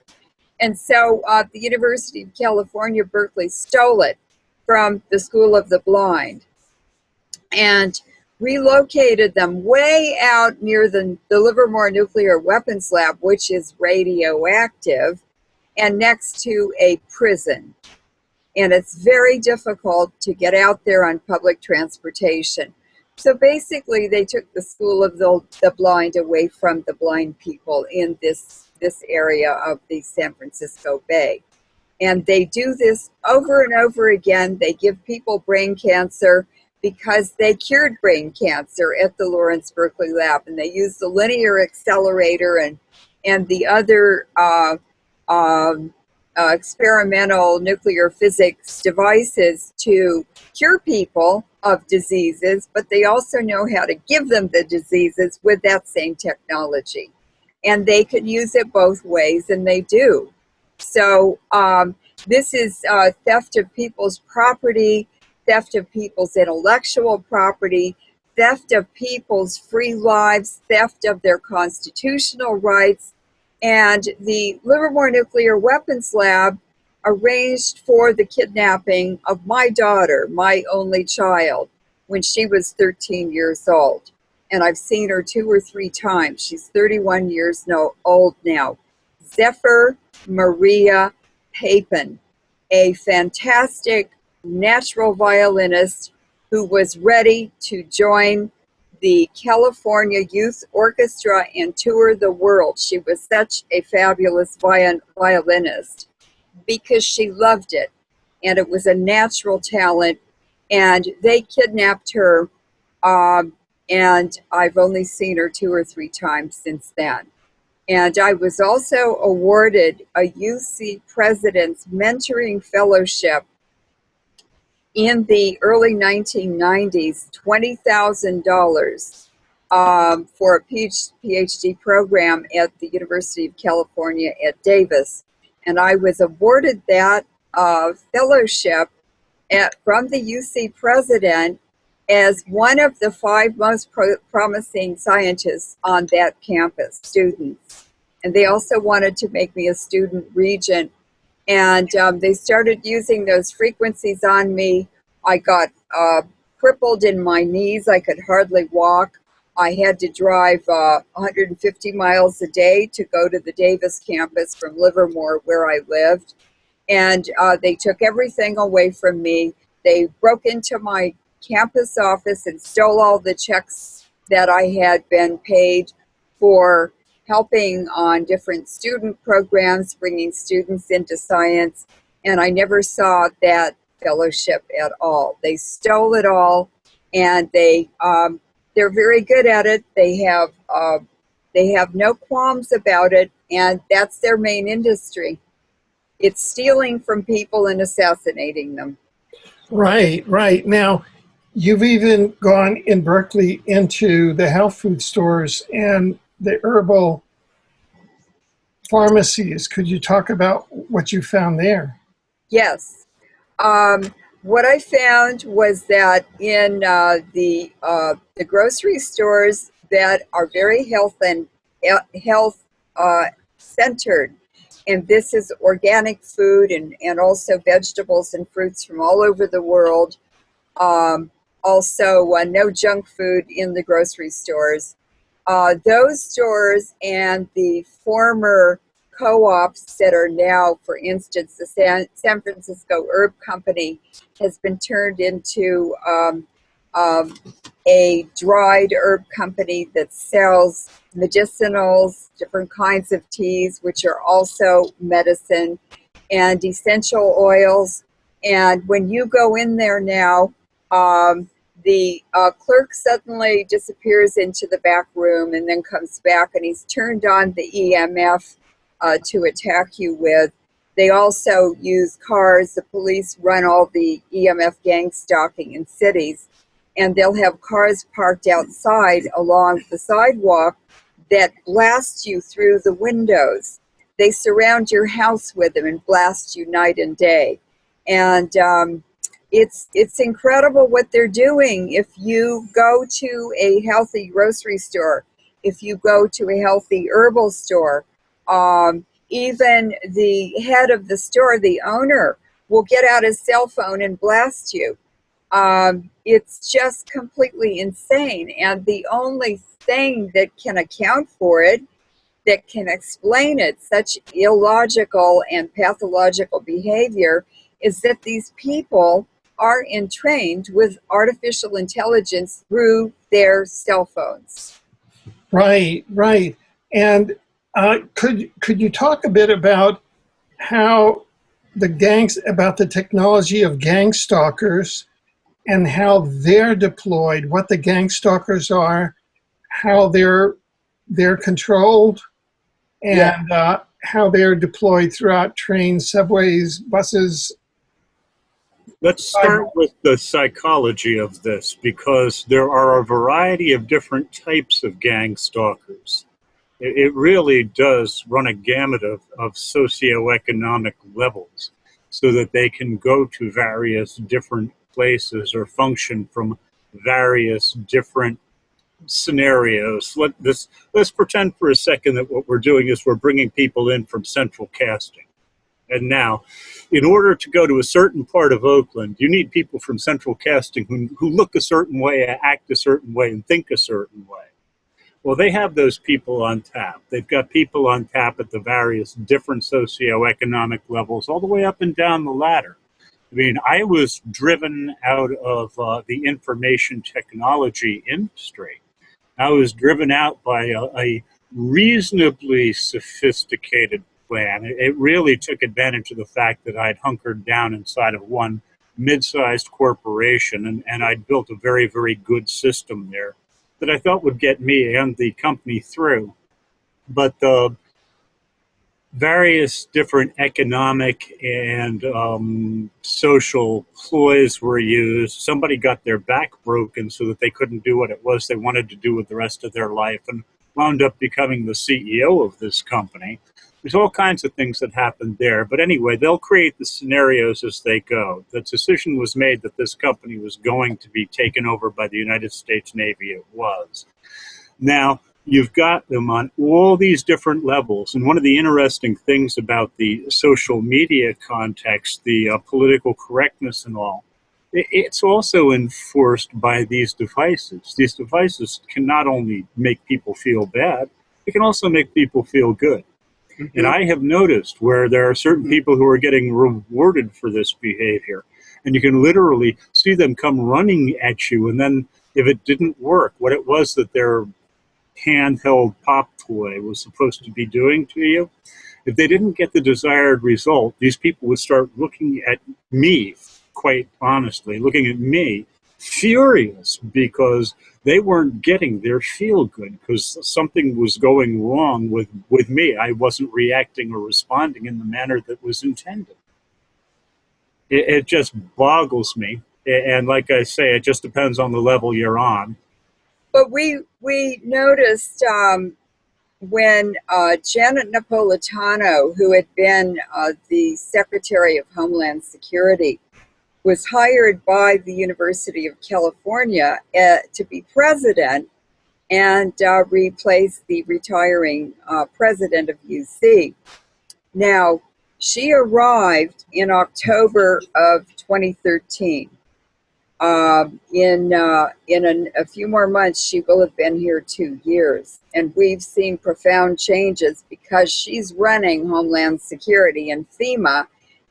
And so the University of California, Berkeley stole it from the School of the Blind and relocated them way out near the Livermore Nuclear Weapons Lab, which is radioactive, and next to a prison. And it's very difficult to get out there on public transportation. So basically, they took the School of the Blind away from the blind people in this area of the San Francisco Bay. And they do this over and over again. They give people brain cancer because they cured brain cancer at the Lawrence Berkeley Lab. And they use the linear accelerator and the other experimental nuclear physics devices to cure people of diseases, but they also know how to give them the diseases with that same technology. And they could use it both ways, and they do. So this is theft of people's property, theft of people's intellectual property, theft of people's free lives, theft of their constitutional rights. And the Livermore Nuclear Weapons Lab arranged for the kidnapping of my daughter, my only child, when she was 13 years old. And I've seen her 2 or 3 times. She's 31 years old now. Zephyr Maria Papin, a fantastic natural violinist who was ready to join the California Youth Orchestra and tour the world. She was such a fabulous violinist because she loved it, and it was a natural talent. And they kidnapped her, and I've only seen her 2 or 3 times since then. And I was also awarded a UC President's Mentoring Fellowship in the early 1990s, $20,000 for a PhD program at the University of California at Davis. And I was awarded that fellowship from the UC president as one of the 5 most promising scientists on that campus, students. And they also wanted to make me a student regent. And they started using those frequencies on me. I got crippled in my knees. I could hardly walk. I had to drive 150 miles a day to go to the Davis campus from Livermore, where I lived. And they took everything away from me. They broke into my campus office and stole all the checks that I had been paid for helping on different student programs, bringing students into science, and I never saw that fellowship at all. They stole it all, and they're very good at it. They have no qualms about it, and that's their main industry. It's stealing from people and assassinating them. Right. Now, you've even gone in Berkeley into the health food stores and the herbal pharmacies. Could you talk about what you found there? Yes. What I found was that in the grocery stores that are very health centered, and this is organic food and also vegetables and fruits from all over the world. Also, no junk food in the grocery stores. Those stores and the former co-ops that are now, for instance, the San Francisco Herb Company has been turned into a dried herb company that sells medicinals, different kinds of teas, which are also medicine, and essential oils. And when you go in there now, the clerk suddenly disappears into the back room and then comes back, and he's turned on the EMF to attack you with. They also use cars. The police run all the EMF gang stalking in cities, and they'll have cars parked outside along the sidewalk that blast you through the windows. They surround your house with them and blast you night and day. And it's incredible what they're doing. If you go to a healthy grocery store, if you go to a healthy herbal store, even the head of the store, the owner, will get out his cell phone and blast you. It's just completely insane. And the only thing that can account for it, that can explain it, such illogical and pathological behavior, is that these people are entrained with artificial intelligence through their cell phones. Right, right. And could you talk a bit about how about the technology of gang stalkers and how they're deployed, what the gang stalkers are, how they're controlled, and how they're deployed throughout trains, subways, buses? Let's start with the psychology of this, because there are a variety of different types of gang stalkers. It really does run a gamut of socioeconomic levels so that they can go to various different places or function from various different scenarios. Let's pretend for a second that what we're doing is we're bringing people in from central casting. And now, in order to go to a certain part of Oakland, you need people from central casting who look a certain way, act a certain way, and think a certain way. Well, they have those people on tap. They've got people on tap at the various different socioeconomic levels, all the way up and down the ladder. I mean, I was driven out of the information technology industry. I was driven out by a reasonably sophisticated plan. It really took advantage of the fact that I'd hunkered down inside of one mid-sized corporation, and I'd built a very, very good system there that I thought would get me and the company through. But the various different economic and social ploys were used. Somebody got their back broken so that they couldn't do what it was they wanted to do with the rest of their life and wound up becoming the CEO of this company. There's all kinds of things that happened there. But anyway, they'll create the scenarios as they go. The decision was made that this company was going to be taken over by the United States Navy. It was. Now, you've got them on all these different levels. And one of the interesting things about the social media context, the political correctness and all, it's also enforced by these devices. These devices can not only make people feel bad, they can also make people feel good. Mm-hmm. And I have noticed where there are certain people who are getting rewarded for this behavior. And you can literally see them come running at you. And then if it didn't work, what it was that their handheld pop toy was supposed to be doing to you, if they didn't get the desired result, these people would start looking at me, quite honestly, looking at me furious because they weren't getting their feel good, because something was going wrong with me. I wasn't reacting or responding in the manner that was intended. It just boggles me. And like I say, it just depends on the level you're on. But we noticed when Janet Napolitano, who had been the Secretary of Homeland Security, was hired by the University of California to be president and replace the retiring president of UC. Now, she arrived in October of 2013. In a few more months, she will have been here 2 years. And we've seen profound changes because she's running Homeland Security and FEMA,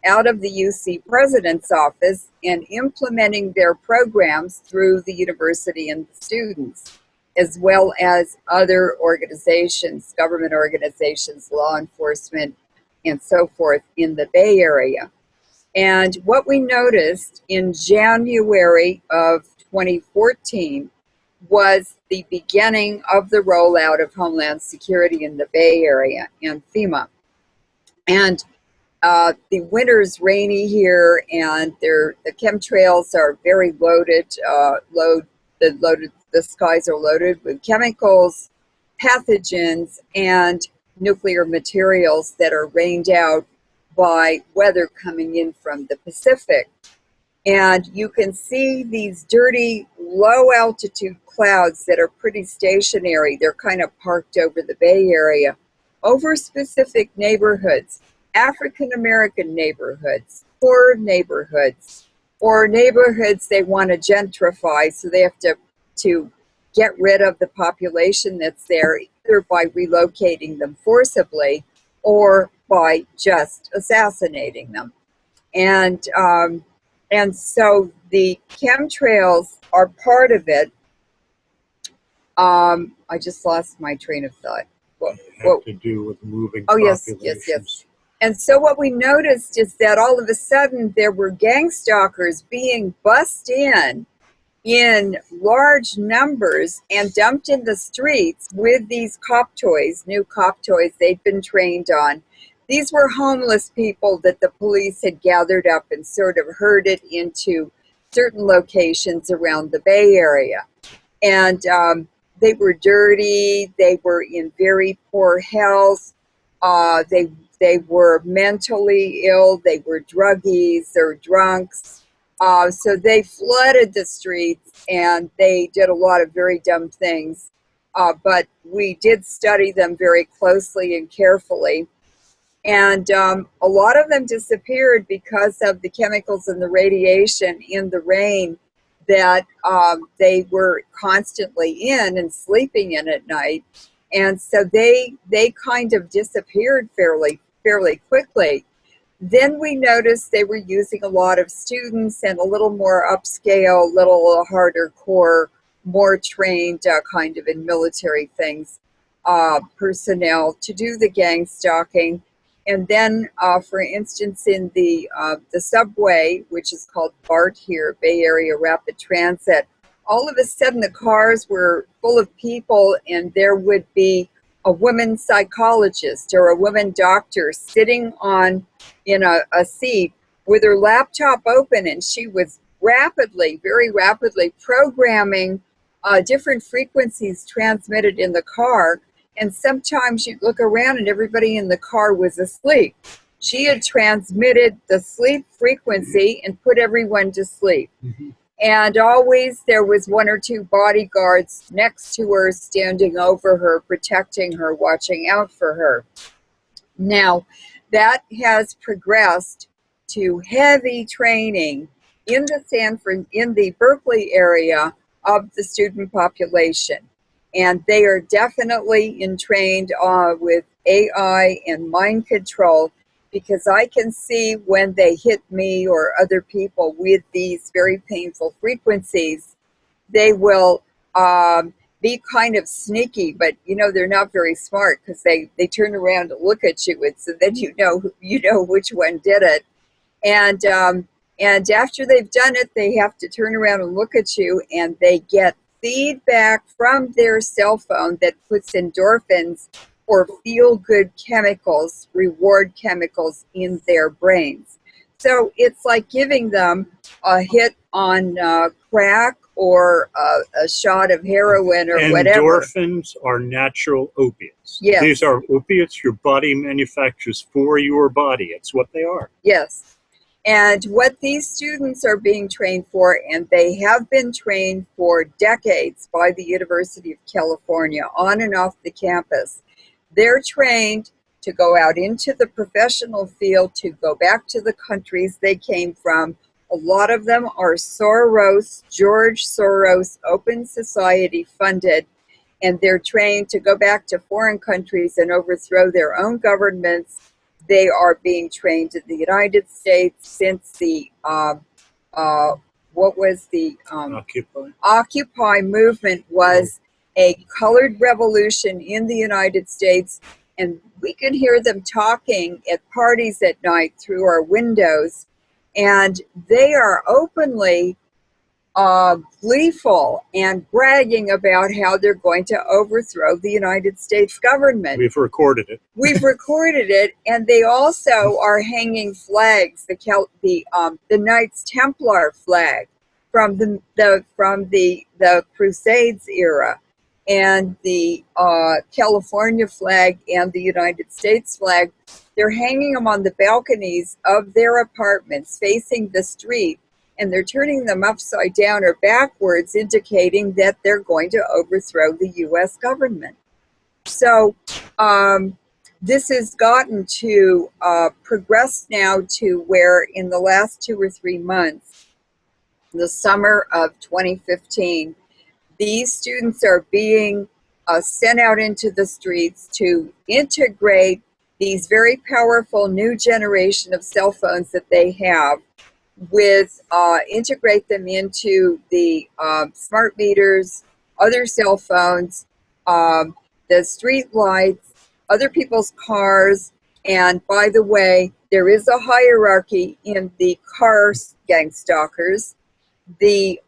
out of the UC president's office and implementing their programs through the university and the students, as well as other organizations, government organizations, law enforcement, and so forth in the Bay Area. And what we noticed in January of 2014 was the beginning of the rollout of Homeland Security in the Bay Area and FEMA. And the winter's rainy here, and the chemtrails are very loaded. The skies are loaded with chemicals, pathogens, and nuclear materials that are rained out by weather coming in from the Pacific. And you can see these dirty, low altitude clouds that are pretty stationary. They're kind of parked over the Bay Area, over specific neighborhoods, African American neighborhoods, poor neighborhoods, or neighborhoods they want to gentrify, so they have to get rid of the population that's there, either by relocating them forcibly or by just assassinating them. And so the chemtrails are part of it. I just lost my train of thought. Have to do with moving populations. yes. And so what we noticed is that all of a sudden there were gang stalkers being bussed in large numbers and dumped in the streets with these cop toys, new cop toys they'd been trained on. These were homeless people that the police had gathered up and sort of herded into certain locations around the Bay Area. And they were dirty, they were in very poor health, they were mentally ill, they were druggies or drunks. So they flooded the streets and they did a lot of very dumb things. But we did study them very closely and carefully. And a lot of them disappeared because of the chemicals and the radiation in the rain that they were constantly in and sleeping in at night. And so they kind of disappeared fairly quickly. Then we noticed they were using a lot of students and a little more upscale, little harder core, more trained kind of in military things, personnel to do the gang stalking. And then, for instance, in the subway, which is called BART here, Bay Area Rapid Transit, all of a sudden the cars were full of people, and there would be a woman psychologist or a woman doctor sitting in a seat with her laptop open, and she was very rapidly programming different frequencies transmitted in the car. And sometimes you'd look around and everybody in the car was asleep. She had transmitted the sleep frequency and put everyone to sleep. Mm-hmm. And always there was one or two bodyguards next to her, standing over her, protecting her, watching out for her. Now, that has progressed to heavy training in the Berkeley area of the student population. And they are definitely entrained with AI and mind control, because I can see when they hit me or other people with these very painful frequencies, they will be kind of sneaky, but they're not very smart, because they turn around to look at you, and so then you know which one did it. And after they've done it, they have to turn around and look at you, and they get feedback from their cell phone that puts endorphins or feel-good chemicals, reward chemicals in their brains. So it's like giving them a hit on crack or a shot of heroin or whatever. Endorphins are natural opiates. Yes. These are opiates your body manufactures for your body. It's what they are. Yes. And what these students are being trained for, and they have been trained for decades by the University of California on and off the campus, they're trained to go out into the professional field, to go back to the countries they came from. A lot of them are George Soros Open Society funded, and they're trained to go back to foreign countries and overthrow their own governments, They are being trained in the United States since the what was the Occupy movement was a colored revolution in the United States, and we could hear them talking at parties at night through our windows, and they are openly gleeful and bragging about how they're going to overthrow the United States government. We've recorded it. We've recorded it, and they also are hanging flags, the Knights Templar flag from the Crusades era, and the California flag and the United States flag. They're hanging them on the balconies of their apartments facing the street, and they're turning them upside down or backwards, indicating that they're going to overthrow the U.S. government. So this has gotten to progress now to where in the last 2 or 3 months, the summer of 2015, these students are being sent out into the streets to integrate these very powerful new generation of cell phones that they have, with integrate them into the smart meters, other cell phones, the street lights, other people's cars. And by the way, there is a hierarchy in the car gang stalkers. The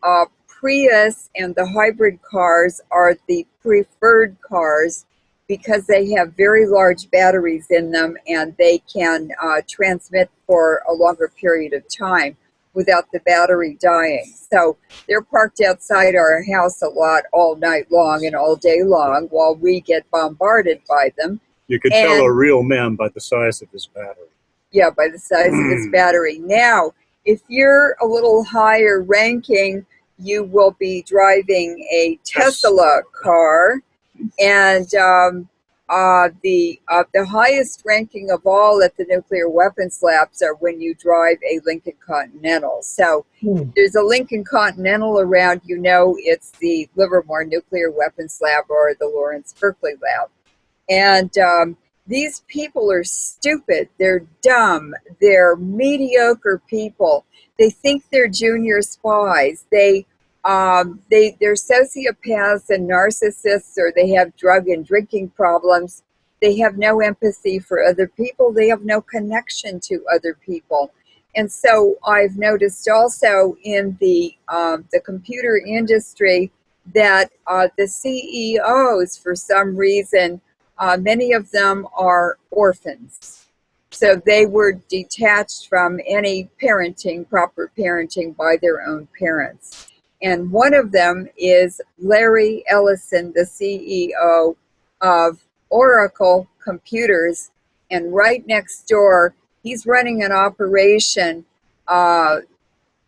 Prius and the hybrid cars are the preferred cars because they have very large batteries in them, and they can transmit for a longer period of time without the battery dying. So they're parked outside our house a lot all night long and all day long while we get bombarded by them. You could tell a real man by the size of his battery. Yeah, by the size of his battery. Now, if you're a little higher ranking, you will be driving a Tesla car, and the highest ranking of all at the nuclear weapons labs are when you drive a Lincoln Continental. So there's a Lincoln Continental around, you know, it's the Livermore Nuclear Weapons Lab or the Lawrence Berkeley Lab. And these people are stupid, they're dumb, they're mediocre people. They think they're junior spies. They're sociopaths and narcissists, or they have drug and drinking problems. They have no empathy for other people. They have no connection to other people. And so I've noticed also in the computer industry that the CEOs, for some reason, many of them are orphans. So they were detached from any parenting, proper parenting by their own parents. And one of them is Larry Ellison, the CEO of Oracle Computers. And right next door, he's running an operation as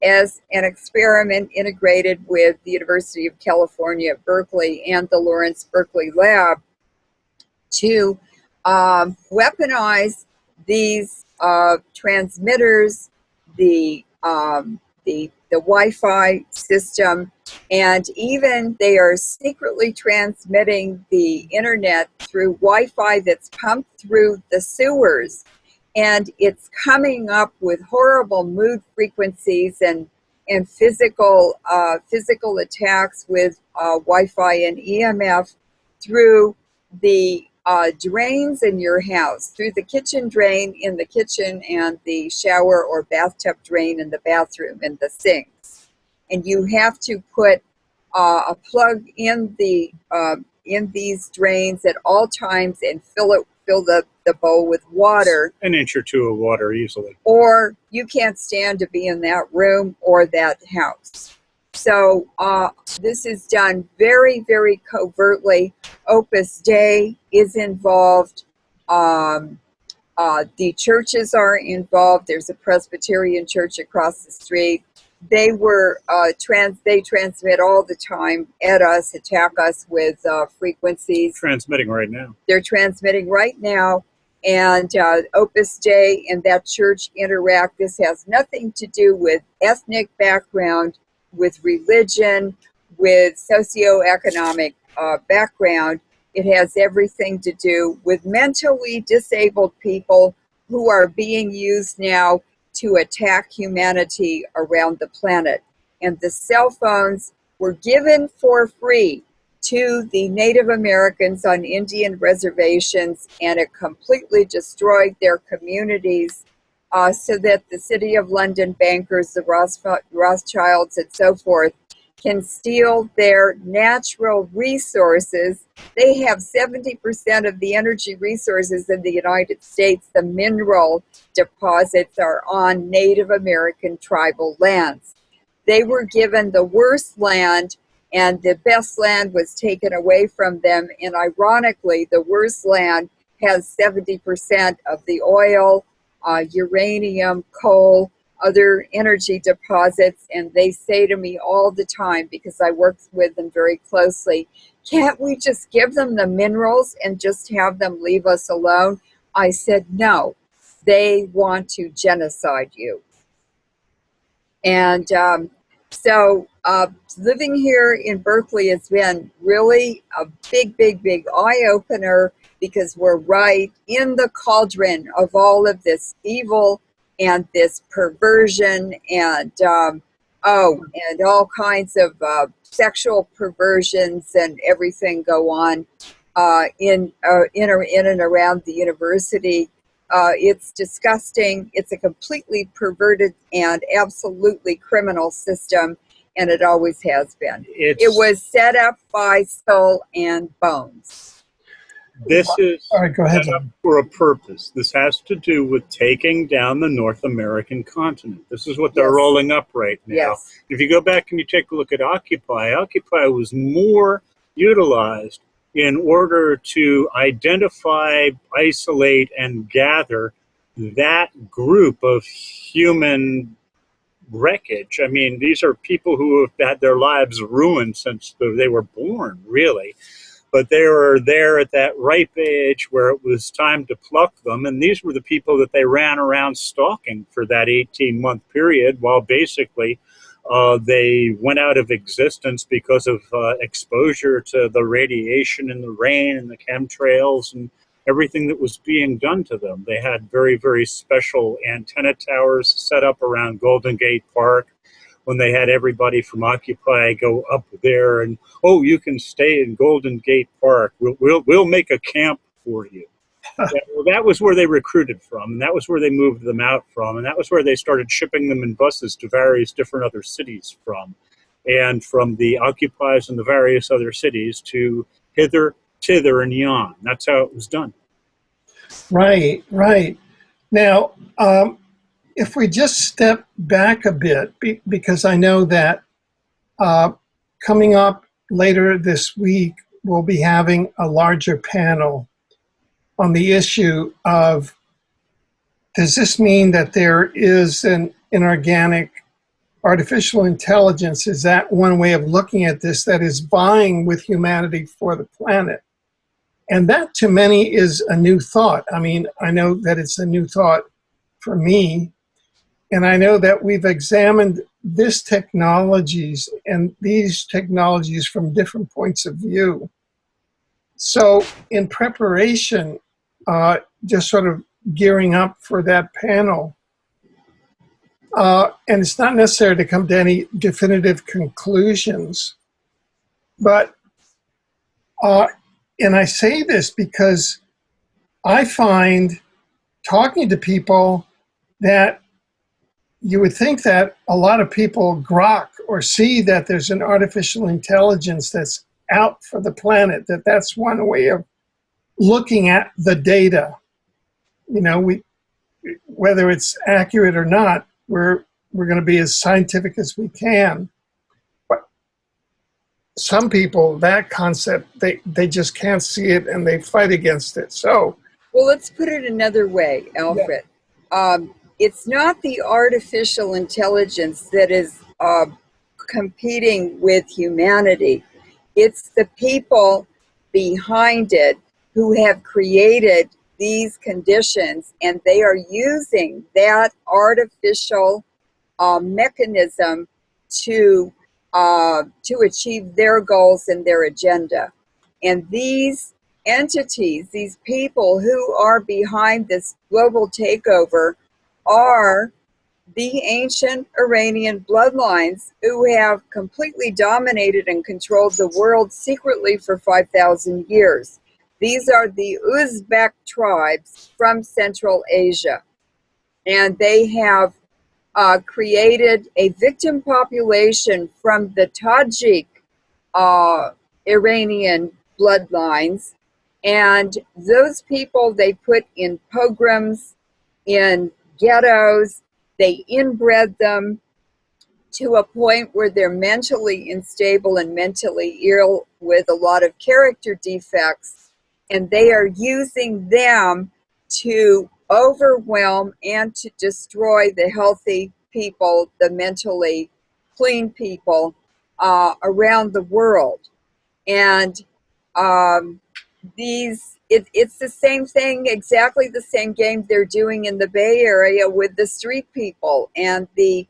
an experiment integrated with the University of California at Berkeley and the Lawrence Berkeley Lab to weaponize these transmitters, the Wi-Fi system, and even they are secretly transmitting the internet through Wi-Fi that's pumped through the sewers, and it's coming up with horrible mood frequencies and physical attacks with Wi-Fi and EMF through the drains in your house, through the kitchen drain in the kitchen and the shower or bathtub drain in the bathroom and the sinks. And you have to put a plug in in these drains at all times and fill the bowl with water. An inch or two of water easily. Or you can't stand to be in that room or that house. So this is done very, very covertly. Opus Dei is involved. The churches are involved. There's a Presbyterian church across the street. They were they transmit all the time at us, attack us with frequencies. Transmitting right now. They're transmitting right now. And Opus Dei and that church interact. This has nothing to do with ethnic background, with religion, with socioeconomic background. It has everything to do with mentally disabled people who are being used now to attack humanity around the planet. And the cell phones were given for free to the Native Americans on Indian reservations, and it completely destroyed their communities, so that the City of London bankers, the Rothschilds and so forth, can steal their natural resources. They have 70% of the energy resources in the United States. The mineral deposits are on Native American tribal lands. They were given the worst land, and the best land was taken away from them. And ironically, the worst land has 70% of the oil, uranium, coal, other energy deposits. And they say to me all the time, because I work with them very closely, can't we just give them the minerals and just have them leave us alone? I said, no, they want to genocide you. And so living here in Berkeley has been really a big eye-opener, because we're right in the cauldron of all of this evil and this perversion and and all kinds of sexual perversions and everything go on in and around the university. It's disgusting. It's a completely perverted and absolutely criminal system, and it always has been. It was set up by Skull and Bones. This is All right, go ahead. set up for a purpose. This has to do with taking down the North American continent. This is what they're Yes. rolling up right now. Yes. If you go back and you take a look at Occupy, Occupy was more utilized in order to identify, isolate, and gather that group of human wreckage. I mean, these are people who have had their lives ruined since they were born, really. But they were there at that ripe age where it was time to pluck them. And these were the people that they ran around stalking for that 18-month period, while basically they went out of existence because of exposure to the radiation and the rain and the chemtrails and everything that was being done to them. They had very special antenna towers set up around Golden Gate Park, when they had everybody from Occupy go up there and, oh, you can stay in Golden Gate Park. We'll make a camp for you. That was where they recruited from, and that was where they moved them out from, and that was where they started shipping them in buses to various different other cities from. And from the Occupies and the various other cities to hither, thither, and yon. That's how it was done. Right. Now, if we just step back a bit, because I know that coming up later this week, we'll be having a larger panel on the issue of, does this mean that there is an inorganic artificial intelligence? Is that one way of looking at this that is vying with humanity for the planet? And that, to many, is a new thought. I mean, I know that it's a new thought for me. And I know that we've examined these technologies from different points of view. So in preparation, just sort of gearing up for that panel, and it's not necessary to come to any definitive conclusions, but, and I say this because I find, talking to people, that you would think that a lot of people grok or see that there's an artificial intelligence that's out for the planet, that's one way of looking at the data. You know, whether it's accurate or not, we're going to be as scientific as we can. But some people, that concept, they just can't see it and they fight against it. So, well, let's put it another way, Alfred. Yeah. It's not the artificial intelligence that is competing with humanity. It's the people behind it who have created these conditions, and they are using that artificial mechanism to achieve their goals and their agenda. And these entities, these people who are behind this global takeover, are the ancient Iranian bloodlines who have completely dominated and controlled the world secretly for 5,000 years. These are the Uzbek tribes from Central Asia, and they have created a victim population from the Tajik Iranian bloodlines, and those people they put in pogroms, in ghettos. They inbred them to a point where they're mentally unstable and mentally ill with a lot of character defects, and they are using them to overwhelm and to destroy the healthy people, the mentally clean people around the world. And it's the same thing, exactly the same game they're doing in the Bay Area with the street people and the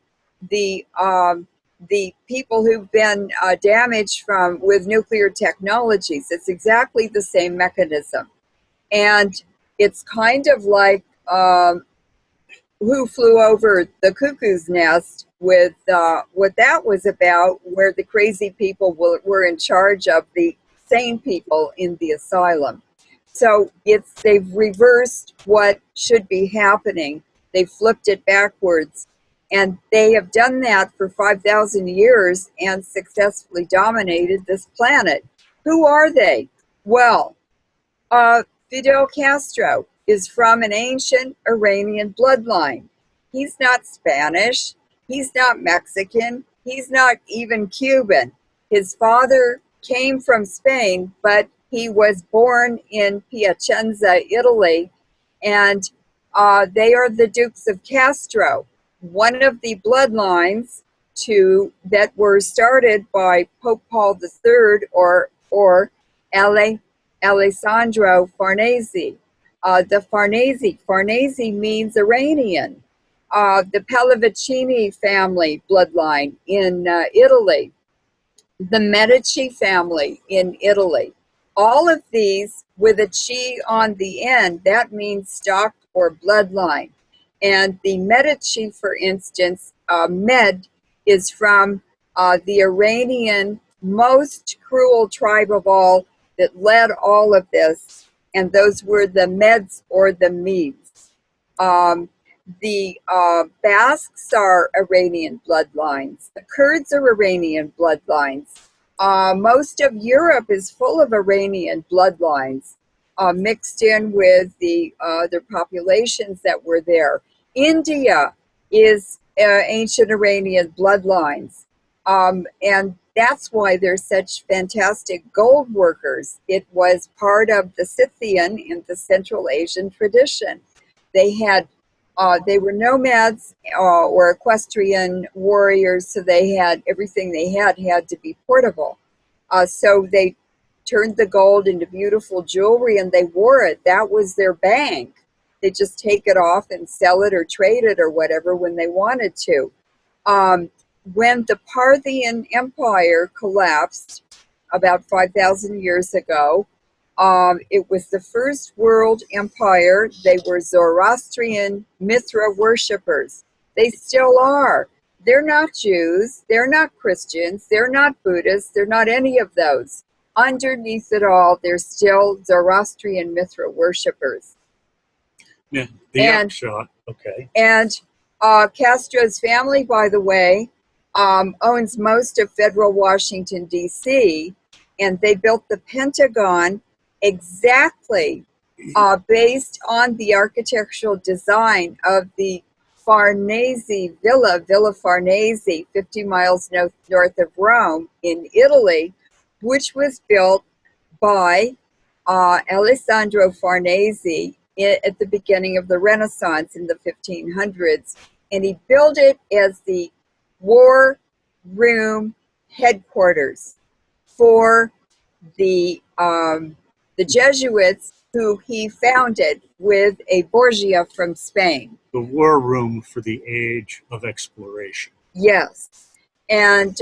people who've been damaged with nuclear technologies. It's exactly the same mechanism, and it's kind of like Who Flew Over the Cuckoo's Nest with what that was about, where the crazy people were in charge of the sane people in the asylum. So they've reversed what should be happening. They flipped it backwards. And they have done that for 5,000 years and successfully dominated this planet. Who are they? Well, Fidel Castro is from an ancient Iranian bloodline. He's not Spanish. He's not Mexican. He's not even Cuban. His father came from Spain, but he was born in Piacenza, Italy, and they are the Dukes of Castro, one of the bloodlines that were started by Pope Paul III or Alessandro Farnese. The Farnese means Iranian. The Pallavicini family bloodline in Italy. The Medici family in Italy. All of these with a chi on the end, that means stock or bloodline. And the Medici, for instance, Med is from the Iranian most cruel tribe of all that led all of this, and those were the Meds or the Medes. The Basques are Iranian bloodlines. The Kurds are Iranian bloodlines. Most of Europe is full of Iranian bloodlines, mixed in with the other populations that were there. India is ancient Iranian bloodlines, and that's why they're such fantastic gold workers. It was part of the Scythian and the Central Asian tradition. They were nomads or equestrian warriors, so they had everything they had to be portable. So they turned the gold into beautiful jewelry and they wore it. That was their bank. They just take it off and sell it or trade it or whatever when they wanted to. When the Parthian Empire collapsed about 5,000 years ago, it was the first world empire. They were Zoroastrian Mithra worshippers. They still are. They're not Jews. They're not Christians. They're not Buddhists. They're not any of those. Underneath it all, they're still Zoroastrian Mithra worshippers. Yeah, the upshot. Okay. And Castro's family, by the way, owns most of federal Washington, D.C., and they built the Pentagon exactly based on the architectural design of the Farnese Villa Farnese, 50 miles north of Rome in Italy, which was built by Alessandro Farnese at the beginning of the Renaissance in the 1500s. And he built it as the war room headquarters for the Jesuits who he founded with a Borgia from Spain. The war room for the age of exploration. Yes. And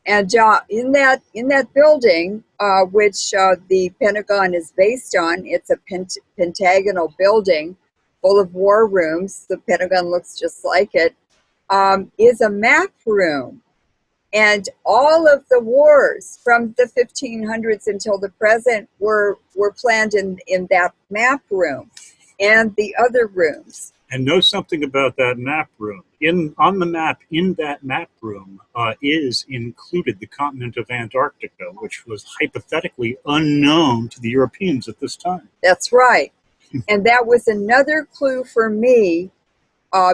And in that building, which the Pentagon is based on, it's a pentagonal building full of war rooms. The Pentagon looks just like it. Is a map room. And all of the wars from the 1500s until the present were planned in that map room and the other rooms. And know something about that map room. On the map, in that map room, is included the continent of Antarctica, which was hypothetically unknown to the Europeans at this time. That's right. And that was another clue for me,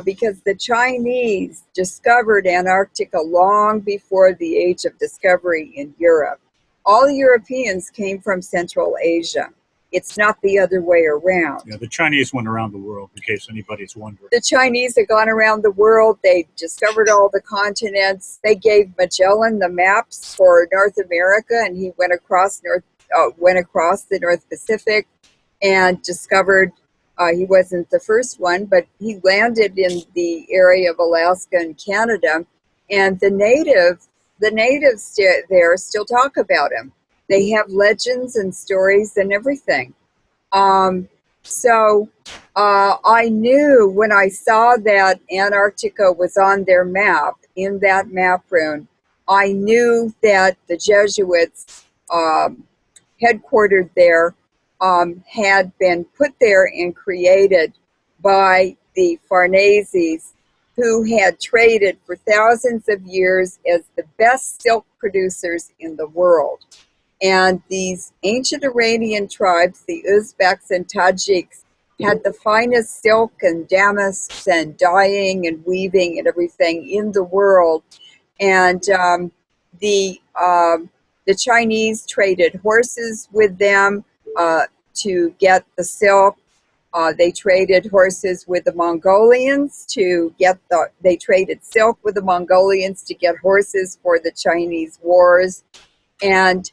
because the Chinese discovered Antarctica long before the age of discovery in Europe. All Europeans came from Central Asia. It's not the other way around. Yeah, the Chinese went around the world, in case anybody's wondering. The Chinese had gone around the world. They discovered all the continents. They gave Magellan the maps for North America, and he went across the North Pacific and discovered. He wasn't the first one, but he landed in the area of Alaska and Canada, and the natives there still talk about him. They have legends and stories and everything. So I knew when I saw that Antarctica was on their map, in that map room, I knew that the Jesuits headquartered there had been put there and created by the Farneses, who had traded for thousands of years as the best silk producers in the world. And these ancient Iranian tribes, the Uzbeks and Tajiks, had the finest silk and damasks and dyeing and weaving and everything in the world. And the Chinese traded horses with them to get the silk. They traded horses with the Mongolians they traded silk with the Mongolians to get horses for the Chinese wars. And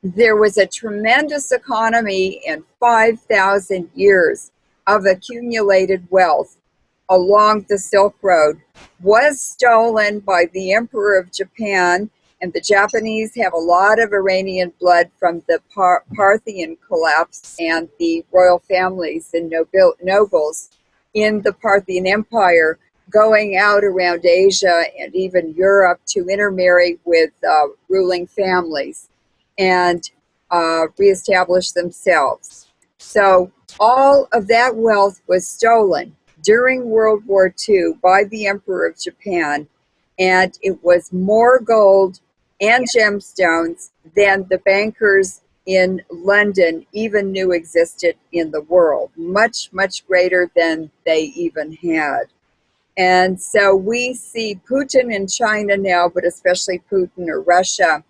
there was a tremendous economy and 5,000 years of accumulated wealth along the Silk Road was stolen by the Emperor of Japan, and the Japanese have a lot of Iranian blood from the Parthian collapse and the royal families and nobles in the Parthian Empire going out around Asia and even Europe to intermarry with ruling families and reestablish themselves. So all of that wealth was stolen during World War II by the Emperor of Japan, and it was more gold and gemstones than the bankers in London even knew existed in the world. Much, much greater than they even had. And so we see Putin in China now, but especially Putin or Russia,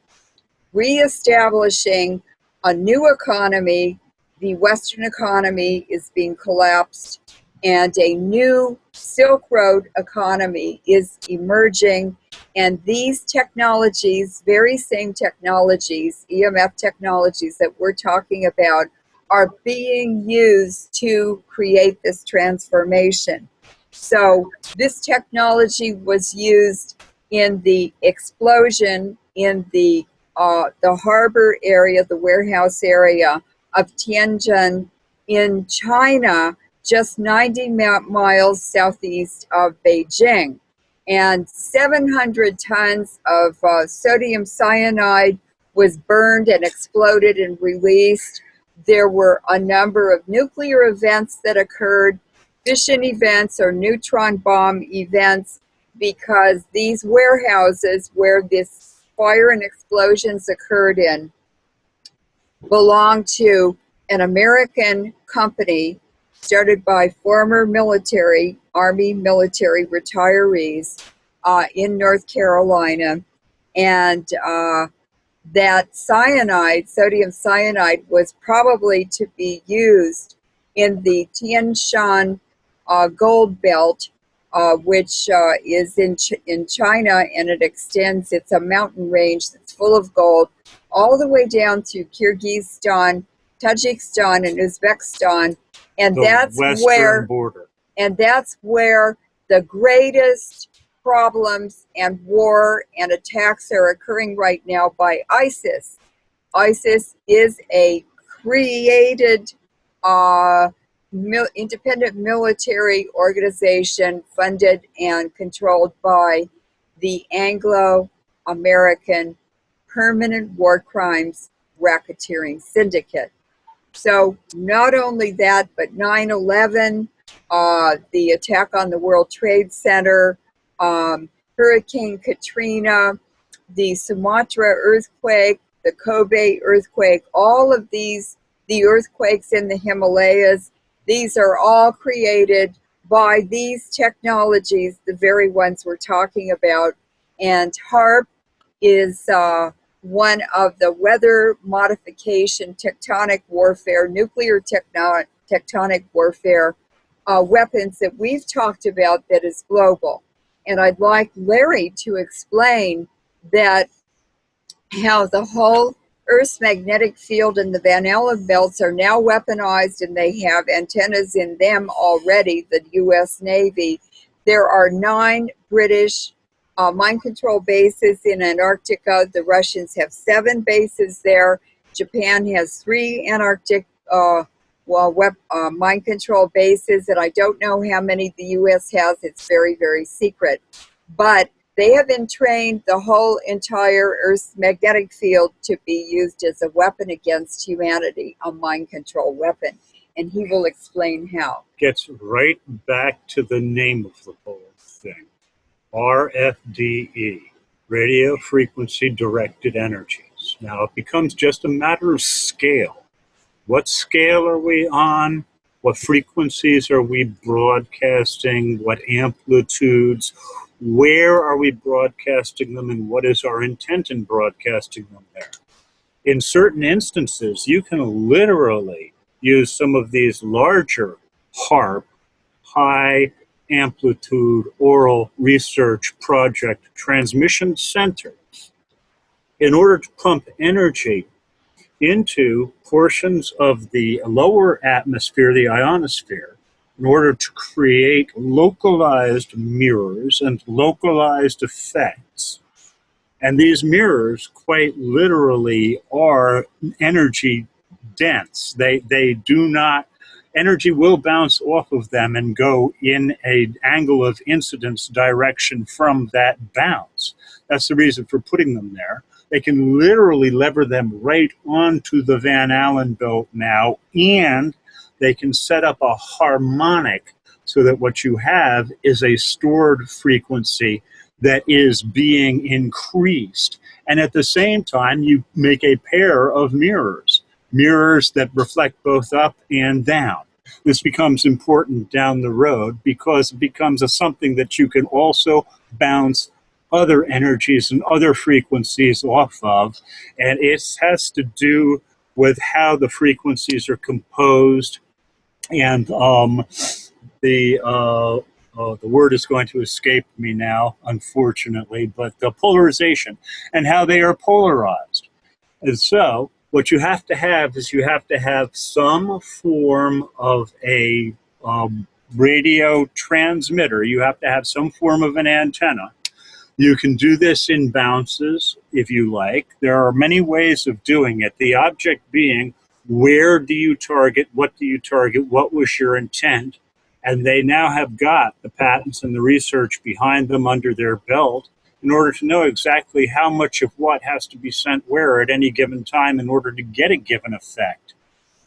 reestablishing a new economy. The Western economy is being collapsed, and a new Silk Road economy is emerging. And these technologies, very same technologies, EMF technologies that we're talking about, are being used to create this transformation. So this technology was used in the explosion in the harbor area, the warehouse area of Tianjin in China, just 90 miles southeast of Beijing. And 700 tons of sodium cyanide was burned and exploded and released. There were a number of nuclear events that occurred, fission events or neutron bomb events, because these warehouses where this fire and explosions occurred in belonged to an American company started by former Army military retirees in North Carolina. And that cyanide, sodium cyanide, was probably to be used in the Tian Shan gold belt, which is in China, and it extends. It's a mountain range that's full of gold, all the way down to Kyrgyzstan, Tajikistan, and Uzbekistan, and that's where the greatest problems and war and attacks are occurring right now by ISIS. ISIS is a created independent military organization funded and controlled by the Anglo-American Permanent War Crimes Racketeering Syndicate. So not only that, but 9/11, the attack on the World Trade Center, Hurricane Katrina, the Sumatra earthquake, the Kobe earthquake, all of these, the earthquakes in the Himalayas, these are all created by these technologies, the very ones we're talking about. And HARP is one of the weather modification, tectonic warfare, nuclear tectonic warfare weapons that we've talked about that is global. And I'd like Larry to explain that how the whole Earth's magnetic field and the Van Allen belts are now weaponized, and they have antennas in them already, the U.S. Navy. There are 9 British mind control bases in Antarctica. The Russians have 7 bases there. Japan has 3 Antarctic mind control bases, and I don't know how many the U.S. has. It's very, very secret. But they have entrained the whole entire Earth's magnetic field to be used as a weapon against humanity, a mind control weapon. And he will explain how. Gets right back to the name of the whole thing. RFDE, radio frequency directed energies. Now it becomes just a matter of scale. What scale are we on? What frequencies are we broadcasting? What amplitudes? Where are we broadcasting them, and what is our intent in broadcasting them there? In certain instances, you can literally use some of these larger HARP, high amplitude oral research project transmission centers, in order to pump energy into portions of the lower atmosphere, the ionosphere, in order to create localized mirrors and localized effects. And these mirrors quite literally are energy dense. They do not, energy will bounce off of them and go in an angle of incidence direction from that bounce. That's the reason for putting them there. They can literally lever them right onto the Van Allen belt now, and they can set up a harmonic so that what you have is a stored frequency that is being increased. And at the same time, you make a pair of mirrors that reflect both up and down. This becomes important down the road because it becomes something that you can also bounce other energies and other frequencies off of. And it has to do with how the frequencies are composed, and the word is going to escape me now, unfortunately, but the polarization and how they are polarized. And so what you have to have is you have to have some form of a radio transmitter. You have to have some form of an antenna. You can do this in bounces if you like. There are many ways of doing it. The object being, where do you target? What do you target? What was your intent? And they now have got the patents and the research behind them under their belt in order to know exactly how much of what has to be sent where at any given time in order to get a given effect.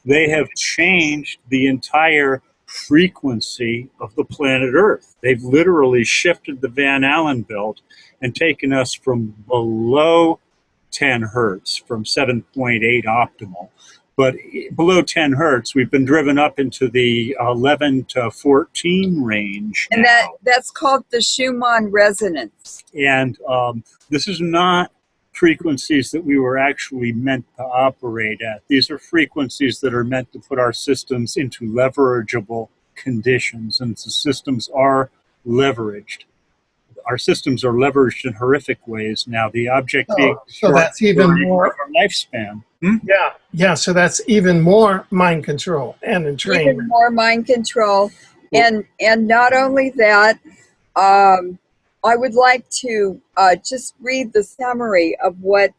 They have changed the entire frequency of the planet Earth. They've literally shifted the Van Allen belt and taken us from below 10 hertz, from 7.8 optimal. But below 10 hertz, we've been driven up into the 11 to 14 range And now. that's called the Schumann resonance. And this is not frequencies that we were actually meant to operate at. These are frequencies that are meant to put our systems into leverageable conditions, and the systems are leveraged. Our systems are leveraged in horrific ways now. The object being so that's even more our lifespan. Yeah. So that's even more mind control and entrainment. Even more mind control, and not only that, I would like to just read the summary of what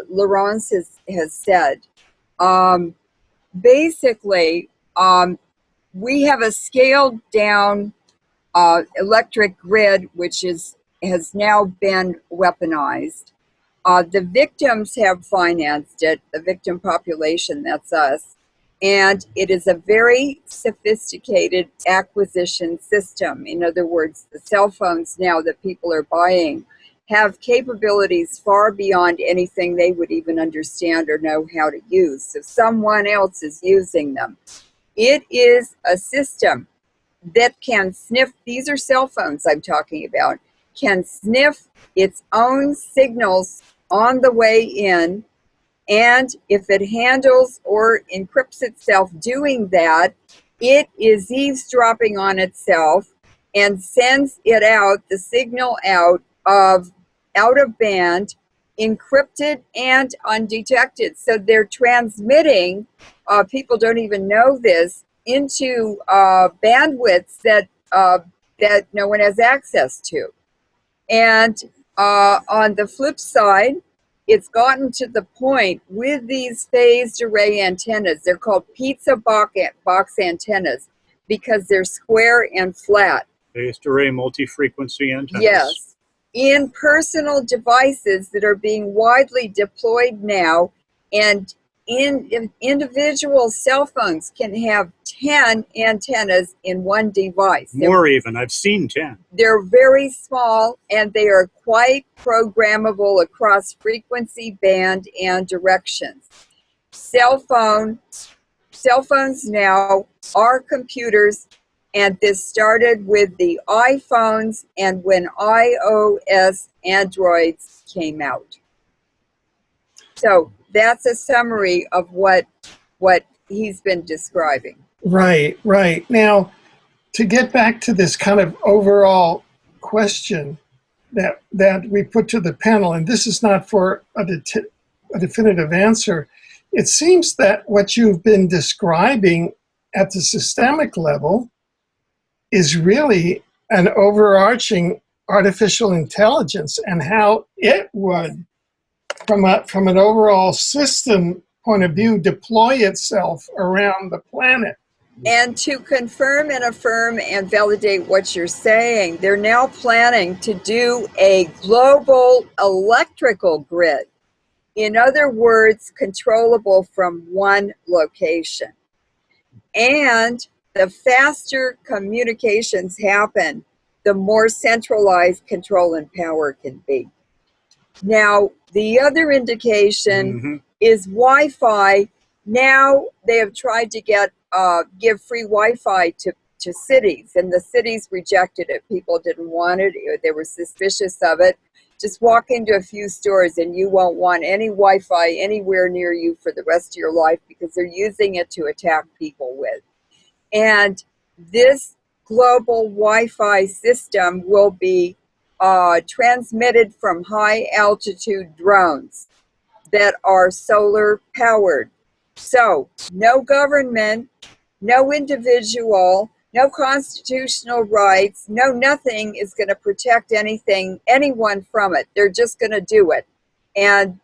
Laurence has said. Basically, we have a scaled down electric grid, which has now been weaponized. The victims have financed it, the victim population, that's us. And it is a very sophisticated acquisition system. In other words, the cell phones now that people are buying have capabilities far beyond anything they would even understand or know how to use. So someone else is using them. It is a system that can sniff, these are cell phones I'm talking about, can sniff its own signals on the way in, and if it handles or encrypts itself doing that, it is eavesdropping on itself and sends it out, the signal out of band, encrypted and undetected. So they're transmitting, people don't even know this, into bandwidths that no one has access to. And on the flip side, it's gotten to the point with these phased array antennas, they're called pizza box antennas because they're square and flat. Phased array multi-frequency antennas. Yes, in personal devices that are being widely deployed now, and in individual cell phones can have 10 antennas in one device. More even, I've seen 10. They're very small and they are quite programmable across frequency band and directions. Cell phones now are computers, and this started with the iPhones and when iOS Androids came out. So that's a summary of what he's been describing. Right, right. Now, to get back to this kind of overall question that we put to the panel, and this is not for a definitive answer, it seems that what you've been describing at the systemic level is really an overarching artificial intelligence, and how it would, from an overall system point of view, deploy itself around the planet. And to confirm and affirm and validate what you're saying, they're now planning to do a global electrical grid. In other words, controllable from one location. And the faster communications happen, the more centralized control and power can be. Now, the other indication is Wi-Fi. Now they have tried to give free Wi-Fi to cities, and the cities rejected it. People didn't want it. They were suspicious of it. Just walk into a few stores and you won't want any Wi-Fi anywhere near you for the rest of your life because they're using it to attack people with. And this global Wi-Fi system will be transmitted from high altitude drones that are solar powered. So no government, no individual, no constitutional rights, no nothing is going to protect anyone from it. They're just going to do it. And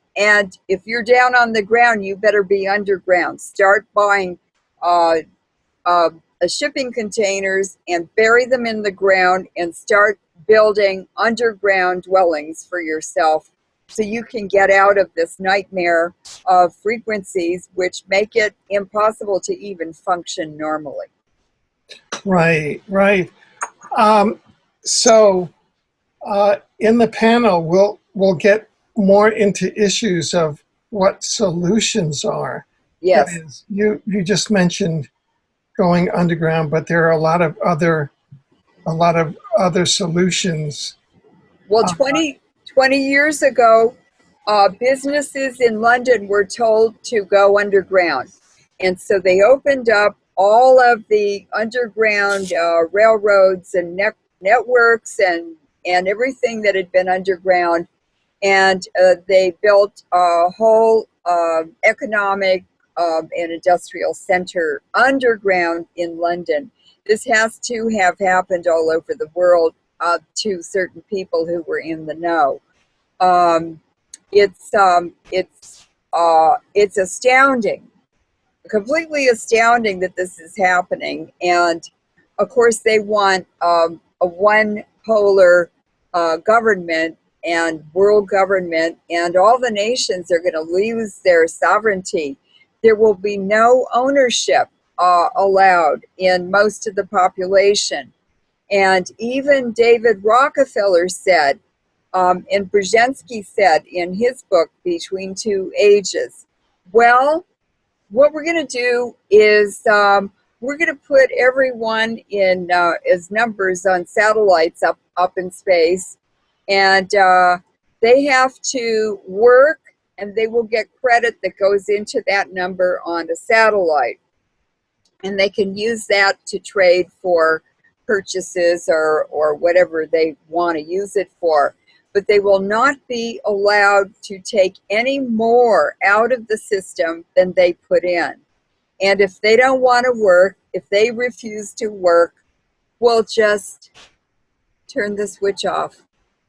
if you're down on the ground, you better be underground. Start buying shipping containers and bury them in the ground and start building underground dwellings for yourself so you can get out of this nightmare of frequencies which make it impossible to even function normally. Right, right. So in the panel, we'll get more into issues of what solutions are. Yes. That is, you just mentioned going underground, but there are a lot of other solutions. Well, 20 years ago, businesses in London were told to go underground. And so they opened up all of the underground railroads and networks and everything that had been underground. And they built a whole economic and industrial center underground in London. This has to have happened all over the world. to certain people who were in the know. It's astounding, completely astounding that this is happening. And of course, they want a one polar government and world government, and all the nations are going to lose their sovereignty. There will be no ownership allowed in most of the population. And even David Rockefeller said, and Brzezinski said in his book, Between Two Ages, well, what we're going to do is we're going to put everyone in as numbers on satellites up in space, and they have to work, and they will get credit that goes into that number on a satellite, and they can use that to trade for purchases or whatever they want to use it for. But they will not be allowed to take any more out of the system than they put in. And if they don't want to work, if they refuse to work, we'll just turn the switch off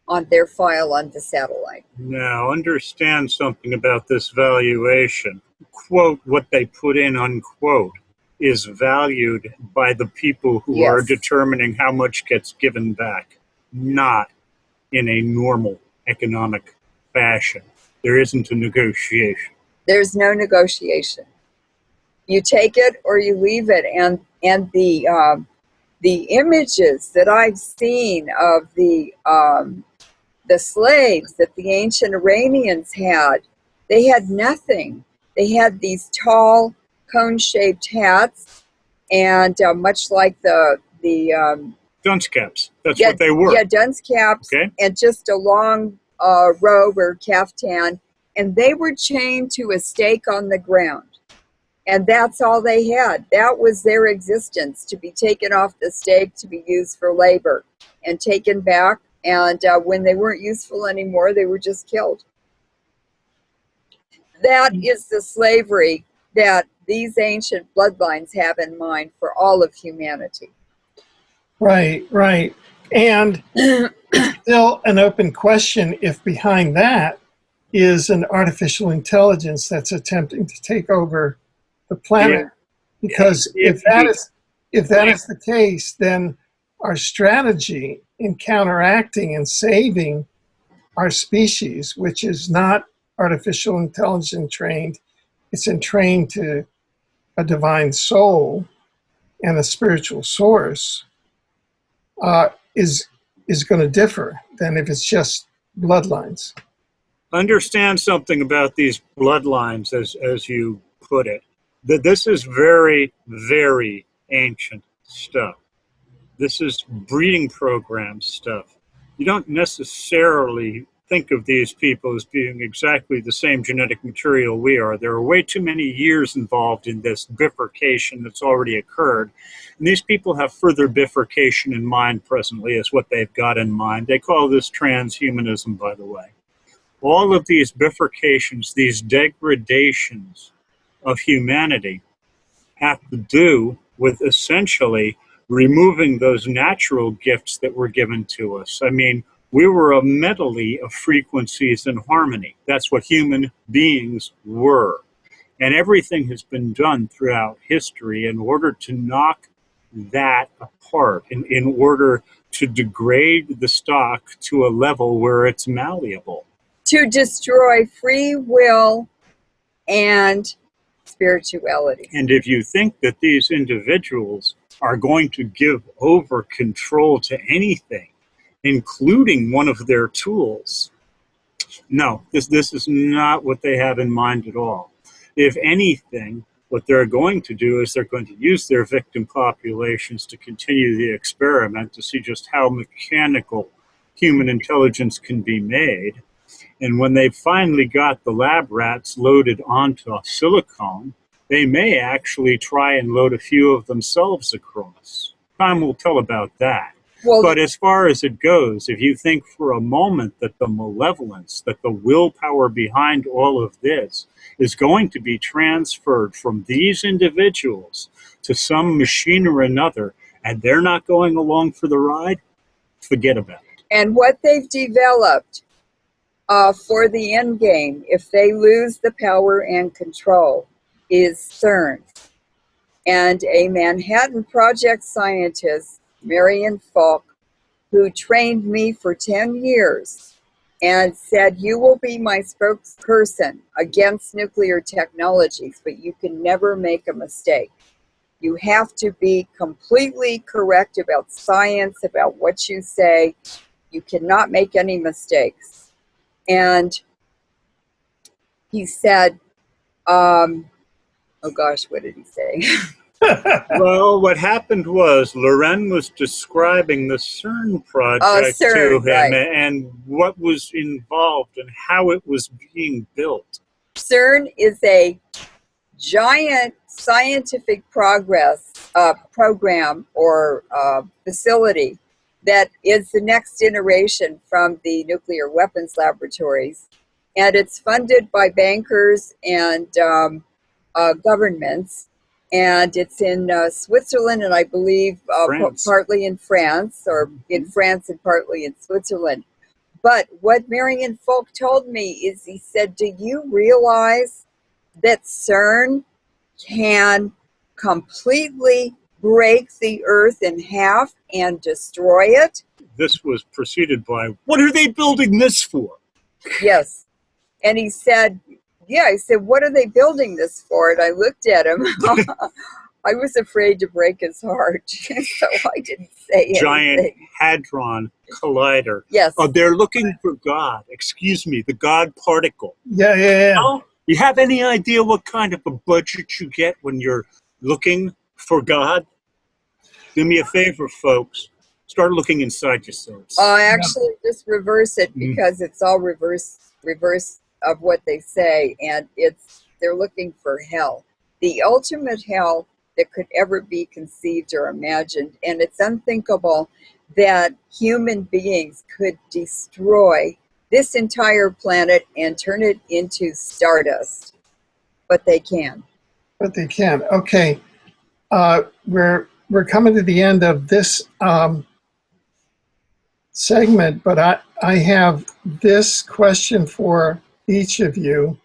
on their file on the satellite. Now, understand something about this valuation. Quote, what they put in, unquote, is valued by the people who are determining how much gets given back, not in a normal economic fashion. There isn't a negotiation. There's no negotiation. You take it or you leave it. And the images that I've seen of the slaves that the ancient Iranians had, they had nothing. They had these tall cone-shaped hats, and much like the dunce caps. That's what they were. Yeah, dunce caps, okay. And just a long robe or caftan, and they were chained to a stake on the ground. And that's all they had. That was their existence, to be taken off the stake, to be used for labor and taken back. And when they weren't useful anymore, they were just killed. That is the slavery that these ancient bloodlines have in mind for all of humanity. Right, right. And still an open question if behind that is an artificial intelligence that's attempting to take over the planet. Yeah. Because if that is the case, then our strategy in counteracting and saving our species, which is not artificial intelligence trained, it's entrained to a divine soul and a spiritual source, is going to differ than if it's just bloodlines. Understand something about these bloodlines, as you put it, that this is very, very ancient stuff. This is breeding program stuff. You don't necessarily think of these people as being exactly the same genetic material we are. There are way too many years involved in this bifurcation that's already occurred. And these people have further bifurcation in mind presently as what they've got in mind. They call this transhumanism, by the way. All of these bifurcations, these degradations of humanity have to do with essentially removing those natural gifts that were given to us. I mean, we were a medley of frequencies and harmony. That's what human beings were. And everything has been done throughout history in order to knock that apart, in order to degrade the stock to a level where it's malleable. To destroy free will and spirituality. And if you think that these individuals are going to give over control to anything, including one of their tools, no, this is not what they have in mind at all. If anything, what they're going to do is they're going to use their victim populations to continue the experiment to see just how mechanical human intelligence can be made. And when they've finally got the lab rats loaded onto silicone, they may actually try and load a few of themselves across. Time will tell about that. Well, but as far as it goes, if you think for a moment that the malevolence, that the willpower behind all of this is going to be transferred from these individuals to some machine or another, and they're not going along for the ride, forget about it. And what they've developed for the end game, if they lose the power and control, is CERN. And a Manhattan Project scientist, Marion Falk, who trained me for 10 years and said, you will be my spokesperson against nuclear technologies, but you can never make a mistake. You have to be completely correct about science, about what you say. You cannot make any mistakes. And he said, oh gosh, what did he say? Well, what happened was Loren was describing the CERN project CERN, to him, right. and what was involved and how it was being built. CERN is a giant scientific program or facility that is the next generation from the nuclear weapons laboratories. And it's funded by bankers and governments. And it's in Switzerland and I believe partly in France, or in France and partly in Switzerland. But what Marion Folk told me is, he said, do you realize that CERN can completely break the earth in half and destroy it? This was preceded by, what are they building this for? Yes. And he said, yeah, I said, what are they building this for? And I looked at him. I was afraid to break his heart, so I didn't say Giant anything. Hadron Collider. Yes. Oh, they're looking for God. Excuse me, the God particle. Yeah. Oh, you have any idea what kind of a budget you get when you're looking for God? Do me a favor, folks. Start looking inside yourselves. Actually, just reverse it, because it's all reverse of what they say, and they're looking for hell, the ultimate hell that could ever be conceived or imagined. And it's unthinkable that human beings could destroy this entire planet and turn it into stardust, but they can. But they can. Okay, we're coming to the end of this segment, but I have this question for each of you,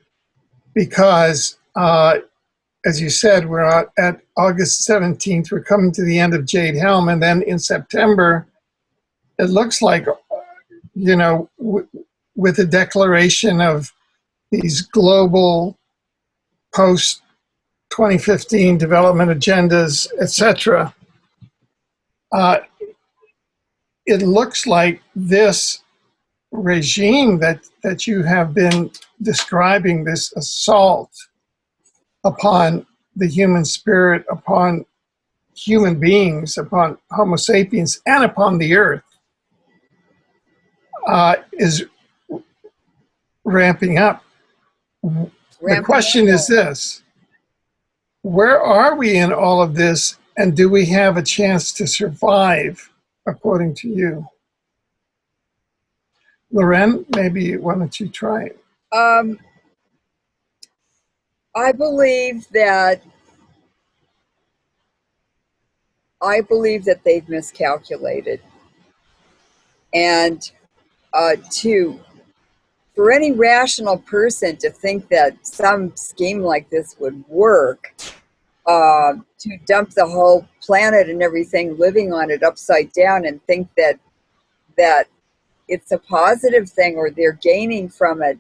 because as you said, we're at August 17th. We're coming to the end of Jade Helm, and then in September, it looks like, you know, with the declaration of these global post-2015 development agendas, etc., it looks like this regime that you have been describing, this assault upon the human spirit, upon human beings, upon Homo sapiens, and upon the earth, is ramping up. The question is this: where are we in all of this, and do we have a chance to survive, according to you? Loren, maybe why don't you try it? I believe that they've miscalculated, and for any rational person to think that some scheme like this would work, to dump the whole planet and everything living on it upside down and think that it's a positive thing or they're gaining from it,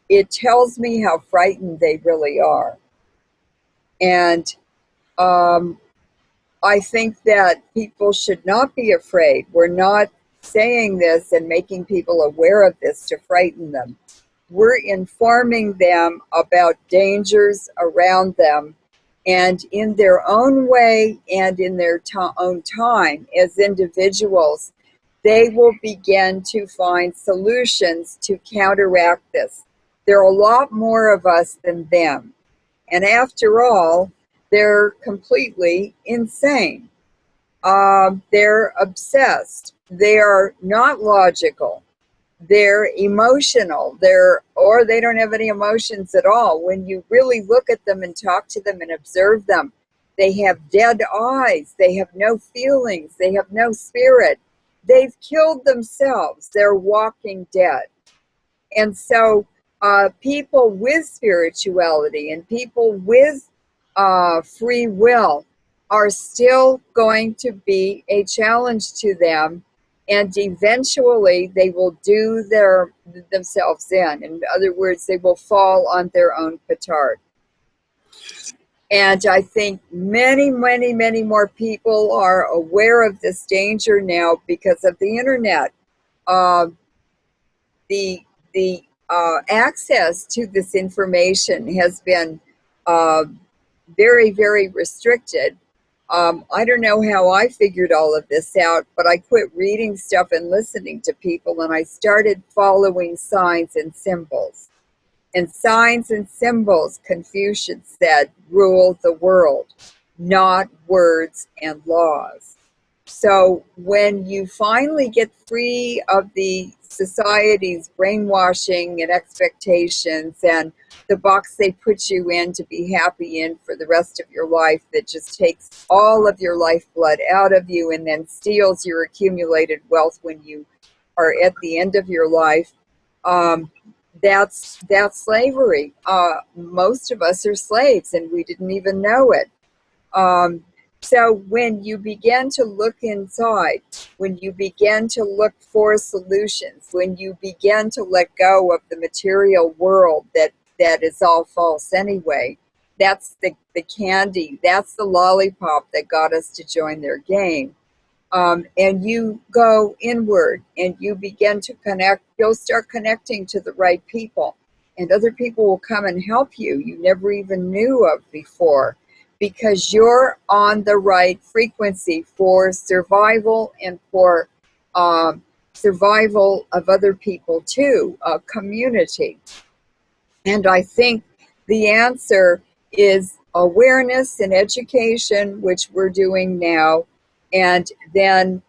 it tells me how frightened they really are. And I think that people should not be afraid. We're not saying this and making people aware of this to frighten them. We're informing them about dangers around them, and in their own way and in their own time as individuals, they will begin to find solutions to counteract this. There are a lot more of us than them. And after all, they're completely insane. They're obsessed. They are not logical. They're emotional. Or they don't have any emotions at all. When you really look at them and talk to them and observe them, they have dead eyes. They have no feelings. They have no spirit. they've killed themselves. They're walking dead. And so people with spirituality and people with free will are still going to be a challenge to them, and eventually they will do themselves in. In other words, they will fall on their own petard. And I think many, many, many more people are aware of this danger now because of the internet. The access to this information has been very, very restricted. I don't know how I figured all of this out, but I quit reading stuff and listening to people, and I started following signs and symbols. And signs and symbols, Confucius said, rule the world, not words and laws. So when you finally get free of the society's brainwashing and expectations and the box they put you in to be happy in for the rest of your life, that just takes all of your lifeblood out of you and then steals your accumulated wealth when you are at the end of your life, that's slavery. Most of us are slaves and we didn't even know it. So when you begin to look inside, when you begin to look for solutions, when you begin to let go of the material world that is all false anyway, that's the candy, that's the lollipop that got us to join their game. And you go inward and you begin to connect, you'll start connecting to the right people. And other people will come and help you never even knew of before, because you're on the right frequency for survival and for survival of other people too, a community. And I think the answer is awareness and education, which we're doing now, and then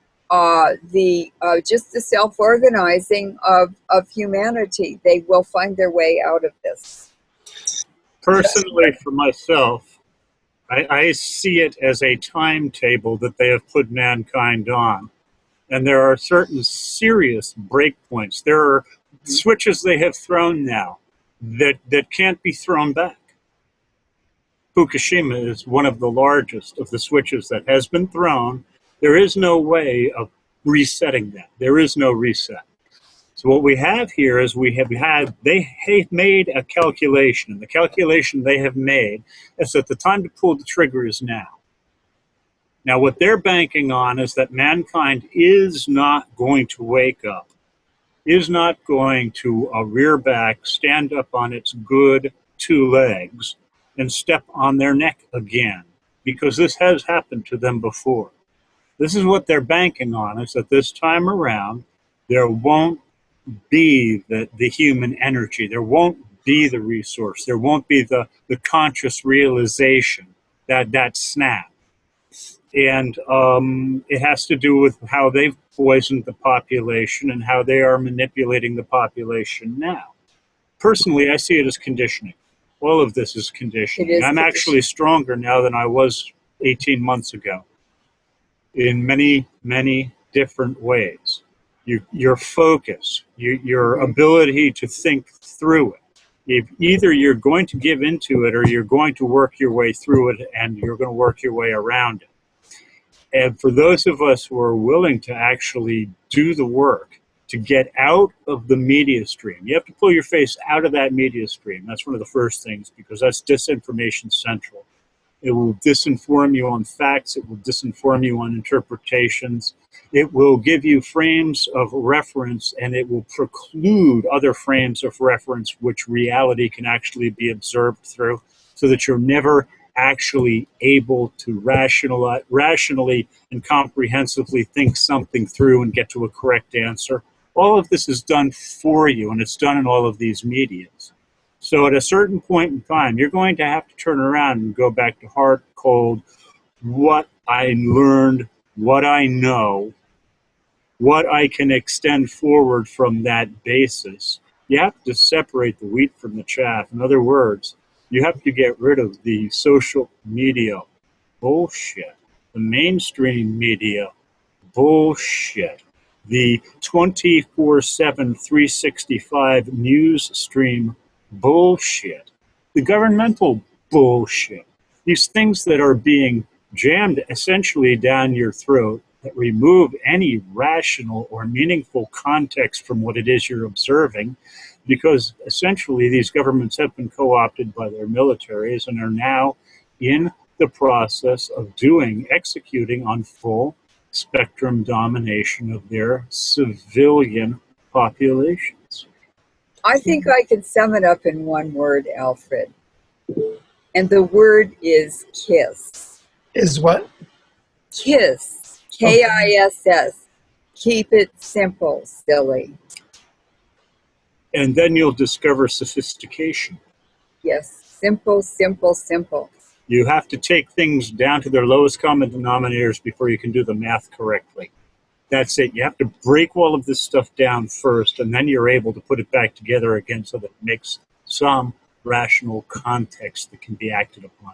just the self-organizing of humanity. They will find their way out of this. Personally, for myself, I see it as a timetable that they have put mankind on. And there are certain serious breakpoints. There are switches they have thrown now that can't be thrown back. Fukushima is one of the largest of the switches that has been thrown. There is no way of resetting that. There is no reset. So what we have here is they have made a calculation, and the calculation they have made is that the time to pull the trigger is now. Now, what they're banking on is that mankind is not going to wake up, is not going to rear back, stand up on its good two legs, and step on their neck again, because this has happened to them before. This is what they're banking on, is that this time around, there won't be the human energy, there won't be the resource, there won't be the conscious realization, that snap. And it has to do with how they've poisoned the population and how they are manipulating the population now. Personally, I see it as conditioning. All of this is conditioning. I'm actually stronger now than I was 18 months ago in many, many different ways. Your focus, your ability to think through it. If either you're going to give into it or you're going to work your way through it and you're going to work your way around it. And for those of us who are willing to actually do the work to get out of the media stream, you have to pull your face out of that media stream. That's one of the first things, because that's disinformation central. It will disinform you on facts. It will disinform you on interpretations. It will give you frames of reference, and it will preclude other frames of reference which reality can actually be observed through, so that you're never actually able to rationally and comprehensively think something through and get to a correct answer. All of this is done for you, and it's done in all of these medias. So at a certain point in time, you're going to have to turn around and go back to hard, cold, what I learned, what I know, what I can extend forward from that basis. You have to separate the wheat from the chaff. In other words, you have to get rid of the social media bullshit, the mainstream media bullshit. the 24/7, 365 news stream bullshit, the governmental bullshit, these things that are being jammed essentially down your throat that remove any rational or meaningful context from what it is you're observing, because essentially these governments have been co-opted by their militaries and are now in the process of executing on full spectrum domination of their civilian populations. I think I can sum it up in one word, Alfred. And the word is KISS. Is what? KISS. KISS. Keep it simple, silly. And then you'll discover sophistication. Yes, simple, simple, simple. You have to take things down to their lowest common denominators before you can do the math correctly. That's it. You have to break all of this stuff down first, and then you're able to put it back together again so that it makes some rational context that can be acted upon.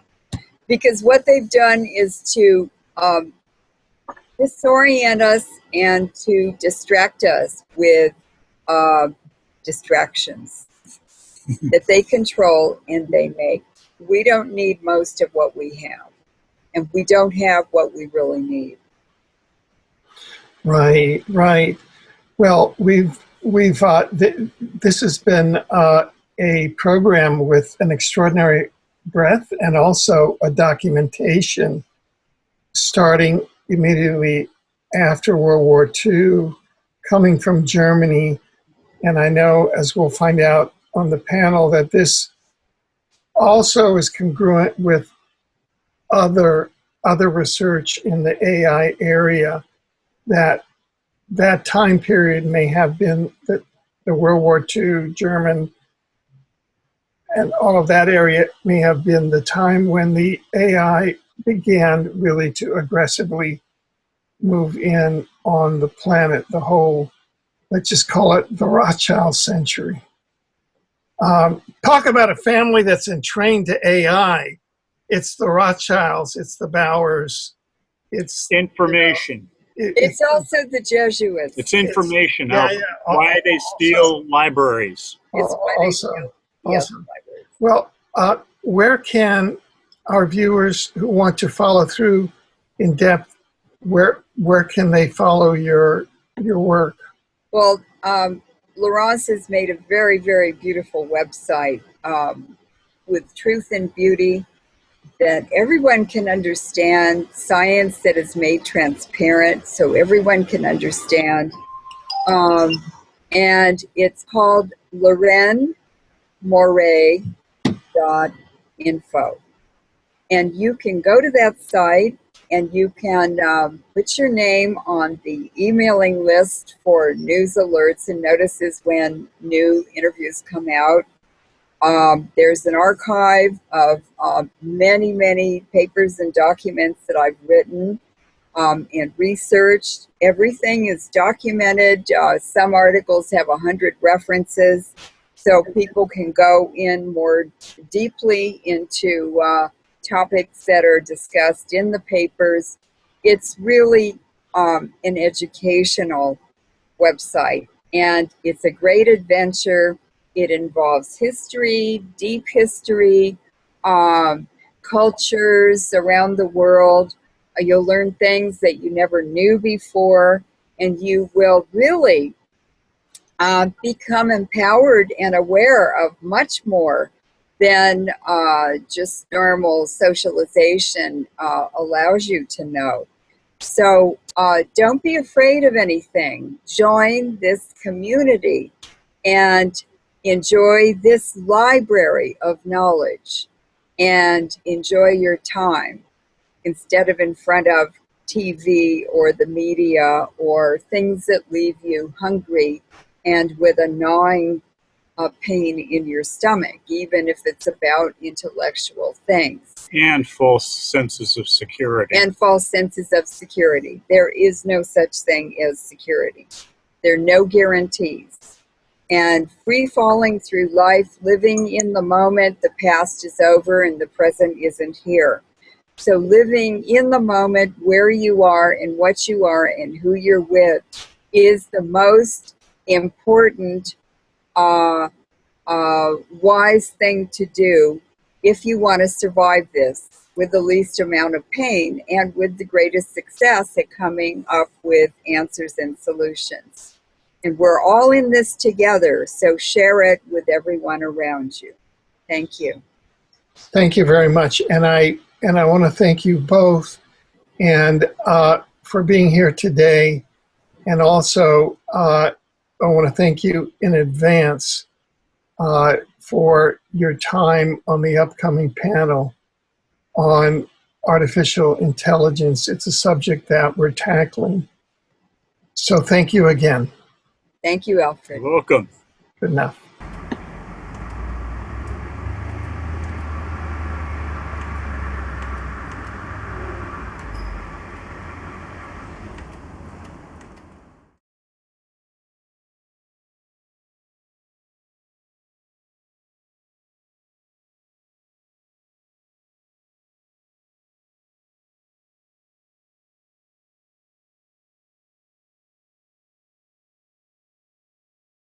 Because what they've done is to disorient us and to distract us with distractions that they control and they make. We don't need most of what we have, and we don't have what we really need. Right, right. Well, this has been a program with an extraordinary breadth and also a documentation starting immediately after World War II, coming from Germany. And I know, as we'll find out on the panel, that this also is congruent with other research in the AI area, that time period may have been the World War II German and all of that area may have been the time when the AI began really to aggressively move in on the planet, the whole, let's just call it the Rothschild century. Talk about a family that's entrained to AI. It's the Rothschilds, it's the Bowers, it's information. It's also the Jesuits. It's information. Yeah, why they steal libraries. It's why they also. steal. Yes, Well, where can our viewers who want to follow through in depth, where can they follow your work? Well, Laurence has made a very, very beautiful website with truth and beauty that everyone can understand, science that is made transparent so everyone can understand. And it's called Moret.info. And you can go to that site and you can put your name on the emailing list for news alerts and notices when new interviews come out. There's an archive of many, many papers and documents that I've written and researched. Everything is documented. Some articles have 100 references, so people can go in more deeply into topics that are discussed in the papers. It's really an educational website, and it's a great adventure. It involves history, deep history, cultures around the world. You'll learn things that you never knew before, and you will really become empowered and aware of much more than just normal socialization allows you to know. So don't be afraid of anything. Join this community and enjoy this library of knowledge and enjoy your time instead of in front of TV or the media or things that leave you hungry and with a gnawing pain in your stomach, even if it's about intellectual things. And false senses of security. And false senses of security. There is no such thing as security. There are no guarantees. And free falling through life, living in the moment, the past is over and the present isn't here. So living in the moment, where you are and what you are and who you're with, is the most important wise thing to do if you want to survive this with the least amount of pain and with the greatest success at coming up with answers and solutions. And we're all in this together, so share it with everyone around you. Thank you. Thank you very much. And I want to thank you both and for being here today. And also, I want to thank you in advance for your time on the upcoming panel on artificial intelligence. It's a subject that we're tackling. So thank you again. Thank you, Alfred. You're welcome. Good enough.